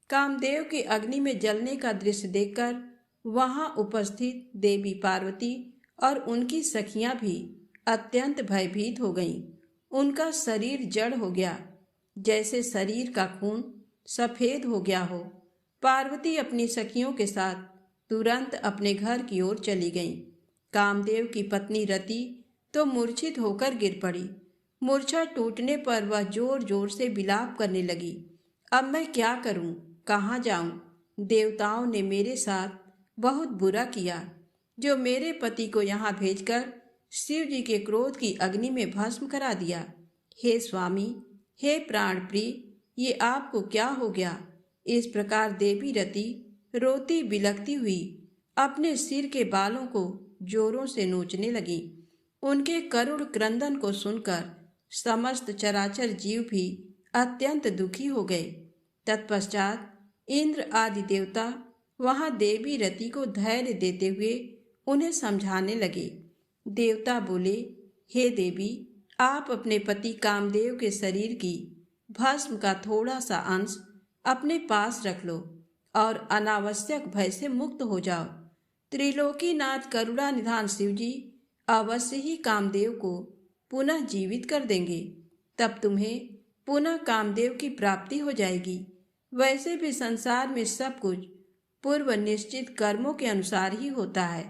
कामदेव के अग्नि में जलने का दृश्य देखकर वहां उपस्थित देवी पार्वती और उनकी सखियां भी अत्यंत भयभीत हो गईं। उनका शरीर जड़ हो गया, जैसे शरीर का खून सफेद हो गया हो। पार्वती अपनी सखियों के साथ तुरंत अपने घर की ओर चली गईं। कामदेव की पत्नी रति तो मूर्छित होकर गिर पड़ी। मूर्छा टूटने पर वह जोर जोर से विलाप करने लगी। अब मैं क्या करूं, कहाँ जाऊं? देवताओं ने मेरे साथ बहुत बुरा किया, जो मेरे पति को यहाँ भेजकर शिव जी के क्रोध की अग्नि में भस्म करा दिया। हे स्वामी, हे प्राण प्रिय, ये आपको क्या हो गया? इस प्रकार देवी रति रोती बिलखती हुई अपने सिर के बालों को जोरों से नोचने लगी। उनके करुण क्रंदन को सुनकर समस्त चराचर जीव भी अत्यंत दुखी हो गए। तत्पश्चात इंद्र आदि देवता वहां देवी रति को धैर्य देते हुए उन्हें समझाने लगे। देवता बोले, हे देवी, आप अपने पति कामदेव के शरीर की भस्म का थोड़ा सा अंश अपने पास रख लो और अनावश्यक भय से मुक्त हो जाओ। त्रिलोकीनाथ करुणा निधान शिव जी अवश्य ही कामदेव को पुनः जीवित कर देंगे। तब तुम्हें पुनः कामदेव की प्राप्ति हो जाएगी। वैसे भी संसार में सब कुछ पूर्व निश्चित कर्मों के अनुसार ही होता है।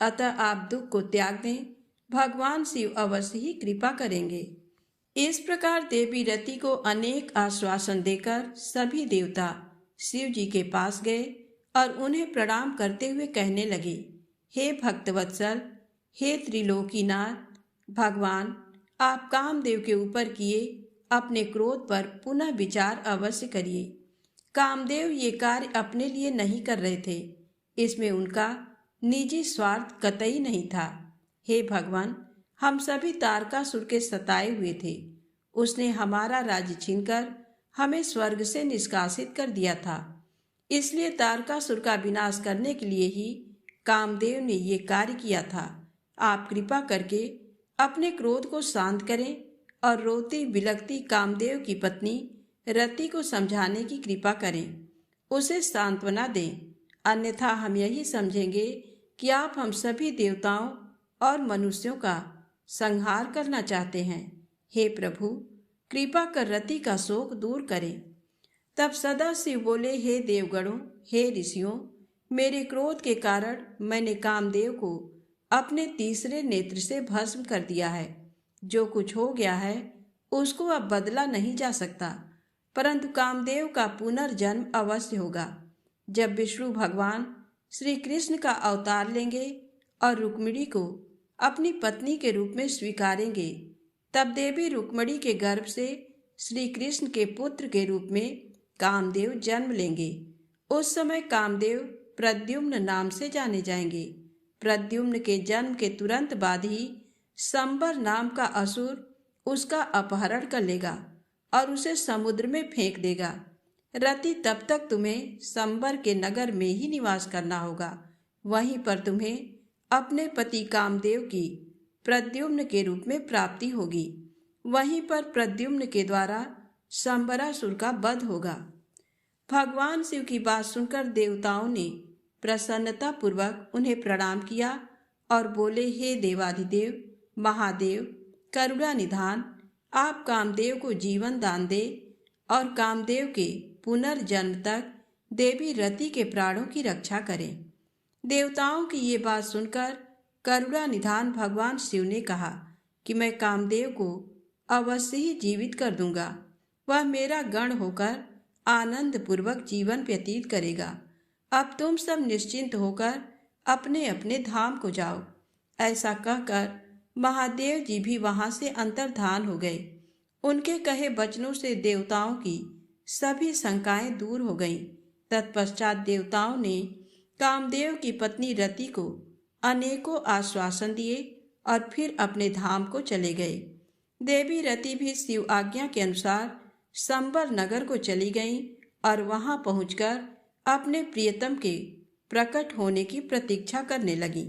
अतः आप दुख को त्याग दें, भगवान शिव अवश्य ही कृपा करेंगे। इस प्रकार देवी रति को अनेक आश्वासन देकर सभी देवता शिव जी के पास गए और उन्हें प्रणाम करते हुए कहने लगे, हे भक्तवत्सल, हे त्रिलोकीनाथ भगवान, आप कामदेव के ऊपर किए अपने क्रोध पर पुनः विचार अवश्य करिए। कामदेव ये कार्य अपने लिए नहीं कर रहे थे, इसमें उनका निजी स्वार्थ कतई नहीं था। हे भगवान, हम सभी तारकासुर के सताए हुए थे। उसने हमारा राज्य छीनकर हमें स्वर्ग से निष्कासित कर दिया था। इसलिए तारकासुर का विनाश करने के लिए ही कामदेव ने ये कार्य किया था। आप कृपा करके अपने क्रोध को शांत करें और रोती बिलखती कामदेव की पत्नी रति को समझाने की कृपा करें, उसे सांत्वना दें। अन्यथा हम यही समझेंगे कि आप हम सभी देवताओं और मनुष्यों का संहार करना चाहते हैं। हे प्रभु, कृपा कर रति का शोक दूर करें। तब सदाशिव बोले, हे देवगणों, हे ऋषियों, मेरे क्रोध के कारण मैंने कामदेव को अपने तीसरे नेत्र से भस्म कर दिया है। जो कुछ हो गया है उसको अब बदला नहीं जा सकता, परंतु कामदेव का पुनर्जन्म अवश्य होगा। जब विष्णु भगवान श्री कृष्ण का अवतार लेंगे और रुक्मिणी को अपनी पत्नी के रूप में स्वीकारेंगे, तब देवी रुक्मिणी के गर्भ से श्री कृष्ण के पुत्र के रूप में कामदेव जन्म लेंगे। उस समय कामदेव प्रद्युम्न नाम से जाने जाएंगे। प्रद्युम्न के जन्म के तुरंत बाद ही संबर नाम का असुर उसका अपहरण कर लेगा और उसे समुद्र में फेंक देगा। रति, तब तक तुम्हें संबर के नगर में ही निवास करना होगा। वहीं पर तुम्हें अपने पति कामदेव की प्रद्युम्न के रूप में प्राप्ति होगी। वहीं पर प्रद्युम्न के द्वारा संबरासुर का वध होगा। भगवान शिव की बात सुनकर देवताओं ने प्रसन्नता पूर्वक उन्हें प्रणाम किया और बोले, हे देवाधिदेव महादेव करुणा निधान, आप कामदेव को जीवन दान दे और कामदेव के पुनर्जन्म तक देवी रति के प्राणों की रक्षा करें। देवताओं की ये बात सुनकर करुणा निधान भगवान शिव ने कहा कि मैं कामदेव को अवश्य ही जीवित कर दूंगा। वह मेरा गण होकर आनंद पूर्वक जीवन व्यतीत करेगा। अब तुम सब निश्चिंत होकर अपने अपने धाम को जाओ। ऐसा कहकर महादेव जी भी वहां से अंतर्धान हो गए। उनके कहे वचनों से देवताओं की सभी शंकाएं दूर हो गईं। तत्पश्चात देवताओं ने कामदेव की पत्नी रति को अनेकों आश्वासन दिए और फिर अपने धाम को चले गए। देवी रति भी शिव आज्ञा के अनुसार संबर नगर को चली गईं और वहां पहुंचकर अपने प्रियतम के प्रकट होने की प्रतीक्षा करने लगी।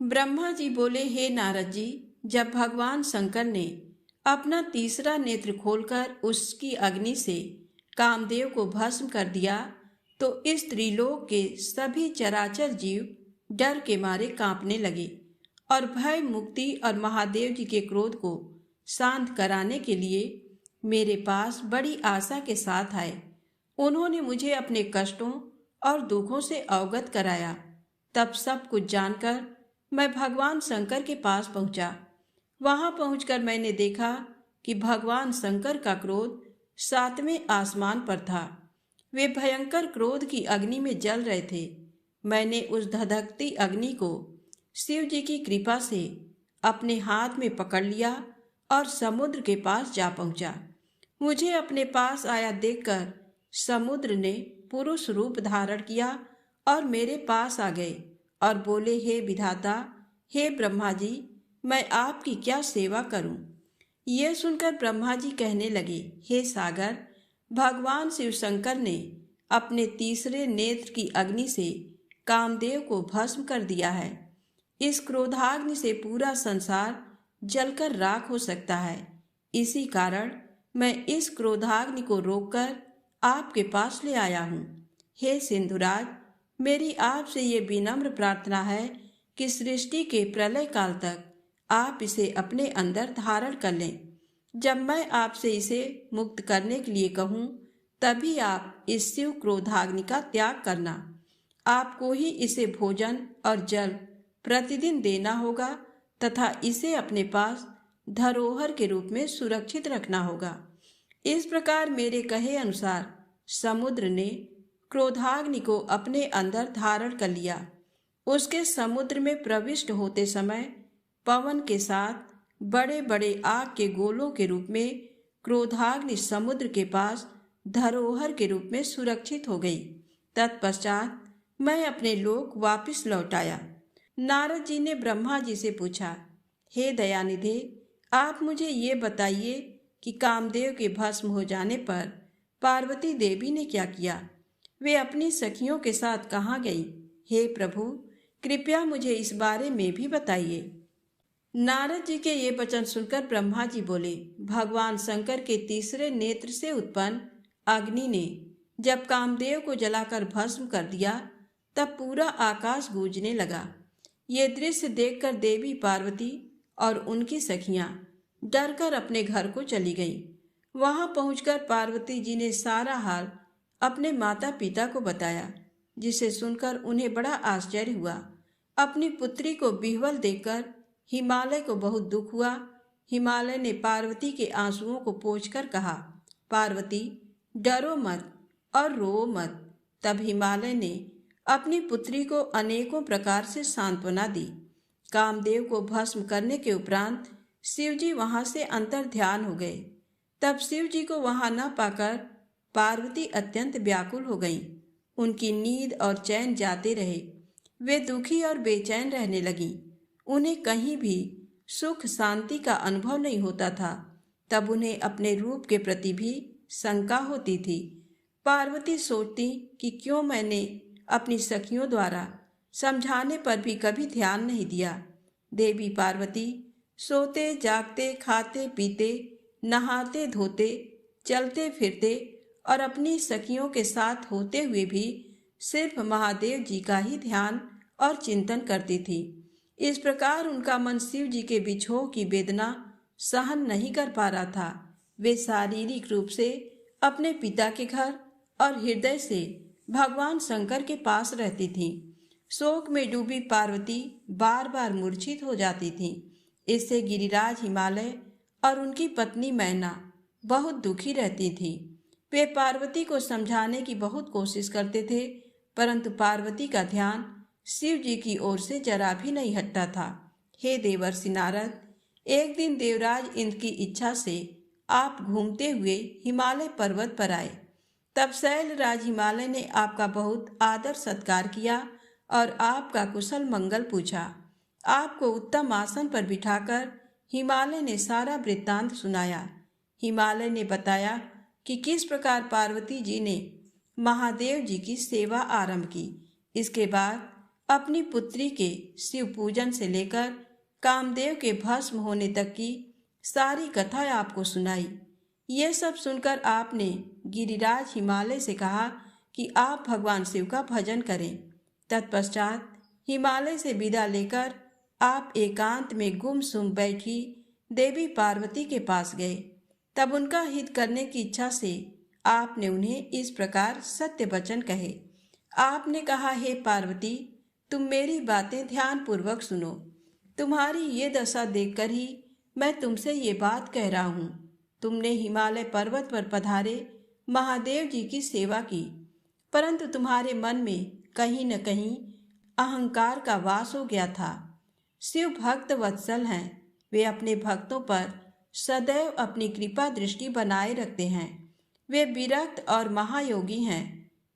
ब्रह्मा जी बोले, हे नारद जी, जब भगवान शंकर ने अपना तीसरा नेत्र खोलकर उसकी अग्नि से कामदेव को भस्म कर दिया तो इस त्रिलोक के सभी चराचर जीव डर के मारे कांपने लगे और भय मुक्ति और महादेव जी के क्रोध को शांत कराने के लिए मेरे पास बड़ी आशा के साथ आए। उन्होंने मुझे अपने कष्टों और दुखों से अवगत कराया। तब सब कुछ जानकर मैं भगवान शंकर के पास पहुंचा। वहां पहुंचकर मैंने देखा कि भगवान शंकर का क्रोध 7वें आसमान पर था। वे भयंकर क्रोध की अग्नि में जल रहे थे। मैंने उस धधकती अग्नि को शिव जी की कृपा से अपने हाथ में पकड़ लिया और समुद्र के पास जा पहुंचा। मुझे अपने पास आया देखकर समुद्र ने पुरुष रूप धारण किया और मेरे पास आ गए और बोले, हे विधाता, हे ब्रह्मा जी, मैं आपकी क्या सेवा करूं? यह सुनकर ब्रह्मा जी कहने लगे, हे सागर, भगवान शिव शंकर ने अपने तीसरे नेत्र की अग्नि से कामदेव को भस्म कर दिया है। इस क्रोधाग्नि से पूरा संसार जलकर राख हो सकता है। इसी कारण मैं इस क्रोधाग्नि को रोककर आपके पास ले आया हूँ। हे सिंधुराज, मेरी आपसे ये विनम्र प्रार्थना है कि सृष्टि के प्रलय काल तक आप इसे अपने अंदर धारण कर लें। जब मैं आपसे इसे मुक्त करने के लिए कहूँ, तभी आप इस शिव क्रोधाग्नि का त्याग करना। आपको ही इसे भोजन और जल प्रतिदिन देना होगा तथा इसे अपने पास धरोहर के रूप में सुरक्षित रखना होगा। इस प्रकार मेरे कहे अनुसार समुद्र ने क्रोधाग्नि को अपने अंदर धारण कर लिया। उसके समुद्र में प्रविष्ट होते समय पवन के साथ बड़े बड़े आग के गोलों के रूप में क्रोधाग्नि समुद्र के पास धरोहर के रूप में सुरक्षित हो गई। तत्पश्चात मैं अपने लोक वापस लौट आया। नारद जी ने ब्रह्मा जी से पूछा, हे दयानिधे, आप मुझे ये बताइए कि कामदेव के भस्म हो जाने पर पार्वती देवी ने क्या किया? वे अपनी सखियों के साथ कहाँ गई? हे प्रभु, कृपया मुझे इस बारे में भी बताइए। नारद जी के ये वचन सुनकर ब्रह्मा जी बोले, भगवान शंकर के तीसरे नेत्र से उत्पन्न अग्नि ने जब कामदेव को जलाकर भस्म कर दिया, तब पूरा आकाश गूंजने लगा। ये दृश्य देखकर देवी पार्वती और उनकी सखियां डरकर अपने घर को चली गईं। वहां पहुंचकर पार्वती जी ने सारा हाल अपने माता पिता को बताया, जिसे सुनकर उन्हें बड़ा आश्चर्य हुआ। अपनी पुत्री को विह्वल देखकर हिमालय को बहुत दुख हुआ। हिमालय ने पार्वती के आंसुओं को पोंछकर कहा, पार्वती, डरो मत और रो मत। तब हिमालय ने अपनी पुत्री को अनेकों प्रकार से सांत्वना दी। कामदेव को भस्म करने के उपरांत शिवजी वहां से अंतर ध्यान हो गए। तब शिवजी को वहां न पाकर पार्वती अत्यंत व्याकुल हो गईं। उनकी नींद और चैन जाते रहे। वे दुखी और बेचैन रहने लगीं। उन्हें कहीं भी सुख शांति का अनुभव नहीं होता था। तब उन्हें अपने रूप के प्रति भी शंका होती थी। पार्वती सोचती कि क्यों मैंने अपनी सखियों द्वारा समझाने पर भी कभी ध्यान नहीं दिया। देवी पार्वती सोते जागते, खाते पीते, नहाते धोते, चलते फिरते और अपनी सखियों के साथ होते हुए भी सिर्फ महादेव जी का ही ध्यान और चिंतन करती थी। इस प्रकार उनका मन शिव जी के विछोह की वेदना सहन नहीं कर पा रहा था। वे शारीरिक रूप से अपने पिता के घर और हृदय से भगवान शंकर के पास रहती थीं। शोक में डूबी पार्वती बार बार मूर्छित हो जाती थीं। इससे गिरिराज, हिमालय और उनकी पत्नी मैना बहुत दुखी रहती थी। वे पार्वती को समझाने की बहुत कोशिश करते थे, परंतु पार्वती का ध्यान शिव जी की ओर से जरा भी नहीं हटता था। हे देवर्षि नारद, एक दिन देवराज इंद्र की इच्छा से आप घूमते हुए हिमालय पर्वत पर आए। तब शैलराज हिमालय ने आपका बहुत आदर सत्कार किया और आपका कुशल मंगल पूछा। आपको उत्तम आसन पर बिठाकर हिमालय ने सारा वृत्तांत सुनाया। हिमालय ने बताया कि किस प्रकार पार्वती जी ने महादेव जी की सेवा आरंभ की। इसके बाद अपनी पुत्री के शिव पूजन से लेकर कामदेव के भस्म होने तक की सारी कथा आपको सुनाई। ये सब सुनकर आपने गिरिराज हिमालय से कहा कि आप भगवान शिव का भजन करें। तत्पश्चात हिमालय से विदा लेकर आप एकांत में गुमसुम बैठी देवी पार्वती के पास गए। तब उनका हित करने की इच्छा से आपने उन्हें इस प्रकार सत्य वचन कहे। आपने कहा, हे पार्वती, तुम मेरी बातें ध्यान पूर्वक सुनो। तुम्हारी ये दशा देखकर ही मैं तुमसे ये बात कह रहा हूँ। तुमने हिमालय पर्वत पर पधारे महादेव जी की सेवा की, परंतु तुम्हारे मन में कहीं न कहीं अहंकार का वास हो गया था। शिव भक्त वत्सल हैं। वे अपने भक्तों पर सदैव अपनी कृपा दृष्टि बनाए रखते हैं। वे विरक्त और महायोगी हैं।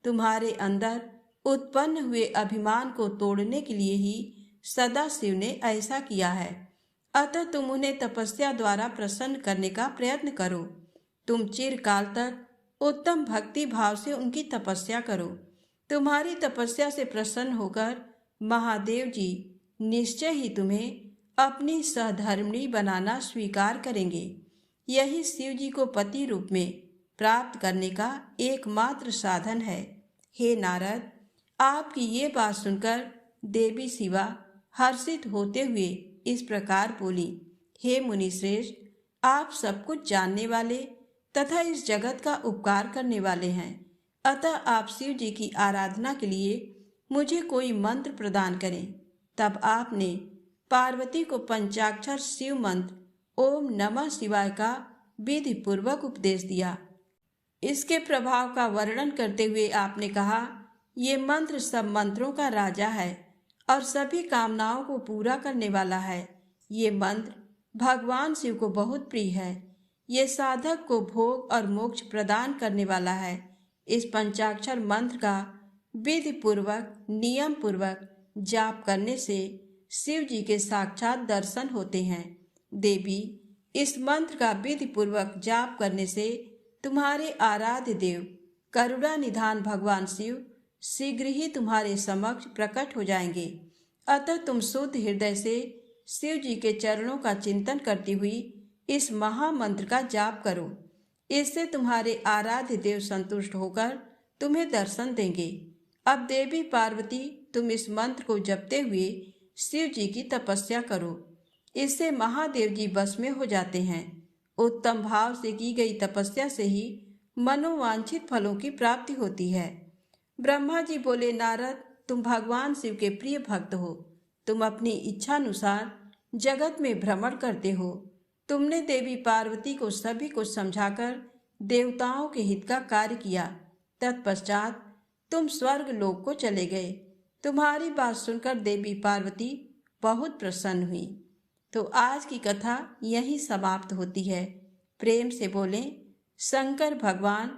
तुम्हारे अंदर उत्पन्न हुए अभिमान को तोड़ने के लिए ही सदाशिव ने ऐसा किया है, अतः तुम उन्हें तपस्या द्वारा प्रसन्न करने का प्रयत्न करो। तुम चिरकाल तक उत्तम भक्ति भाव से उनकी तपस्या करो। तुम्हारी तपस्या से प्रसन्न होकर महादेव जी निश्चय ही तुम्हें अपनी सहधर्मिणी बनाना स्वीकार करेंगे। यही शिव जी को पति रूप में प्राप्त करने का एकमात्र साधन है। हे नारद, आपकी ये बात सुनकर देवी शिवा हर्षित होते हुए इस प्रकार बोली, हे मुनिश्रेष्ठ, आप सब कुछ जानने वाले तथा इस जगत का उपकार करने वाले हैं, अतः आप शिव जी की आराधना के लिए मुझे कोई मंत्र प्रदान करें। तब आपने पार्वती को पंचाक्षर शिव मंत्र ओम नमः शिवाय का विधि पूर्वक उपदेश दिया। इसके प्रभाव का वर्णन करते हुए आपने कहा, ये मंत्र सब मंत्रों का राजा है और सभी कामनाओं को पूरा करने वाला है। ये मंत्र भगवान शिव को बहुत प्रिय है। ये साधक को भोग और मोक्ष प्रदान करने वाला है। इस पंचाक्षर मंत्र का विधि पूर्वक नियम पूर्वक जाप करने से शिव जी के साक्षात दर्शन होते हैं। देवी, इस मंत्र का विधि पूर्वक जाप करने से तुम्हारे आराध्य देव करुणा निधान भगवान शिव शीघ्र ही तुम्हारे समक्ष प्रकट हो जाएंगे। अतः तुम शुद्ध हृदय से शिव जी के चरणों का चिंतन करती हुई इस महामंत्र का जाप करो। इससे तुम्हारे आराध्य देव संतुष्ट होकर तुम्हें दर्शन देंगे। अब देवी पार्वती, तुम इस मंत्र को जपते हुए शिव जी की तपस्या करो। इससे महादेव जी बस में हो जाते हैं। उत्तम भाव से की गई तपस्या से ही मनोवांछित फलों की प्राप्ति होती है। ब्रह्मा जी बोले, नारद, तुम भगवान शिव के प्रिय भक्त हो। तुम अपनी इच्छानुसार जगत में भ्रमण करते हो। तुमने देवी पार्वती को सभी कुछ समझाकर देवताओं के हित का कार्य किया। तत्पश्चात तुम स्वर्ग लोक को चले गए। तुम्हारी बात सुनकर देवी पार्वती बहुत प्रसन्न हुई। तो आज की कथा यहीं समाप्त होती है। प्रेम से बोलें, शंकर भगवान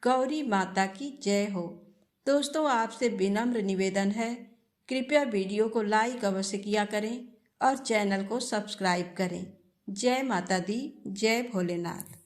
गौरी माता की जय हो। दोस्तों, आपसे विनम्र निवेदन है, कृपया वीडियो को लाइक अवश्य किया करें और चैनल को सब्सक्राइब करें। जय माता दी, जय भोलेनाथ।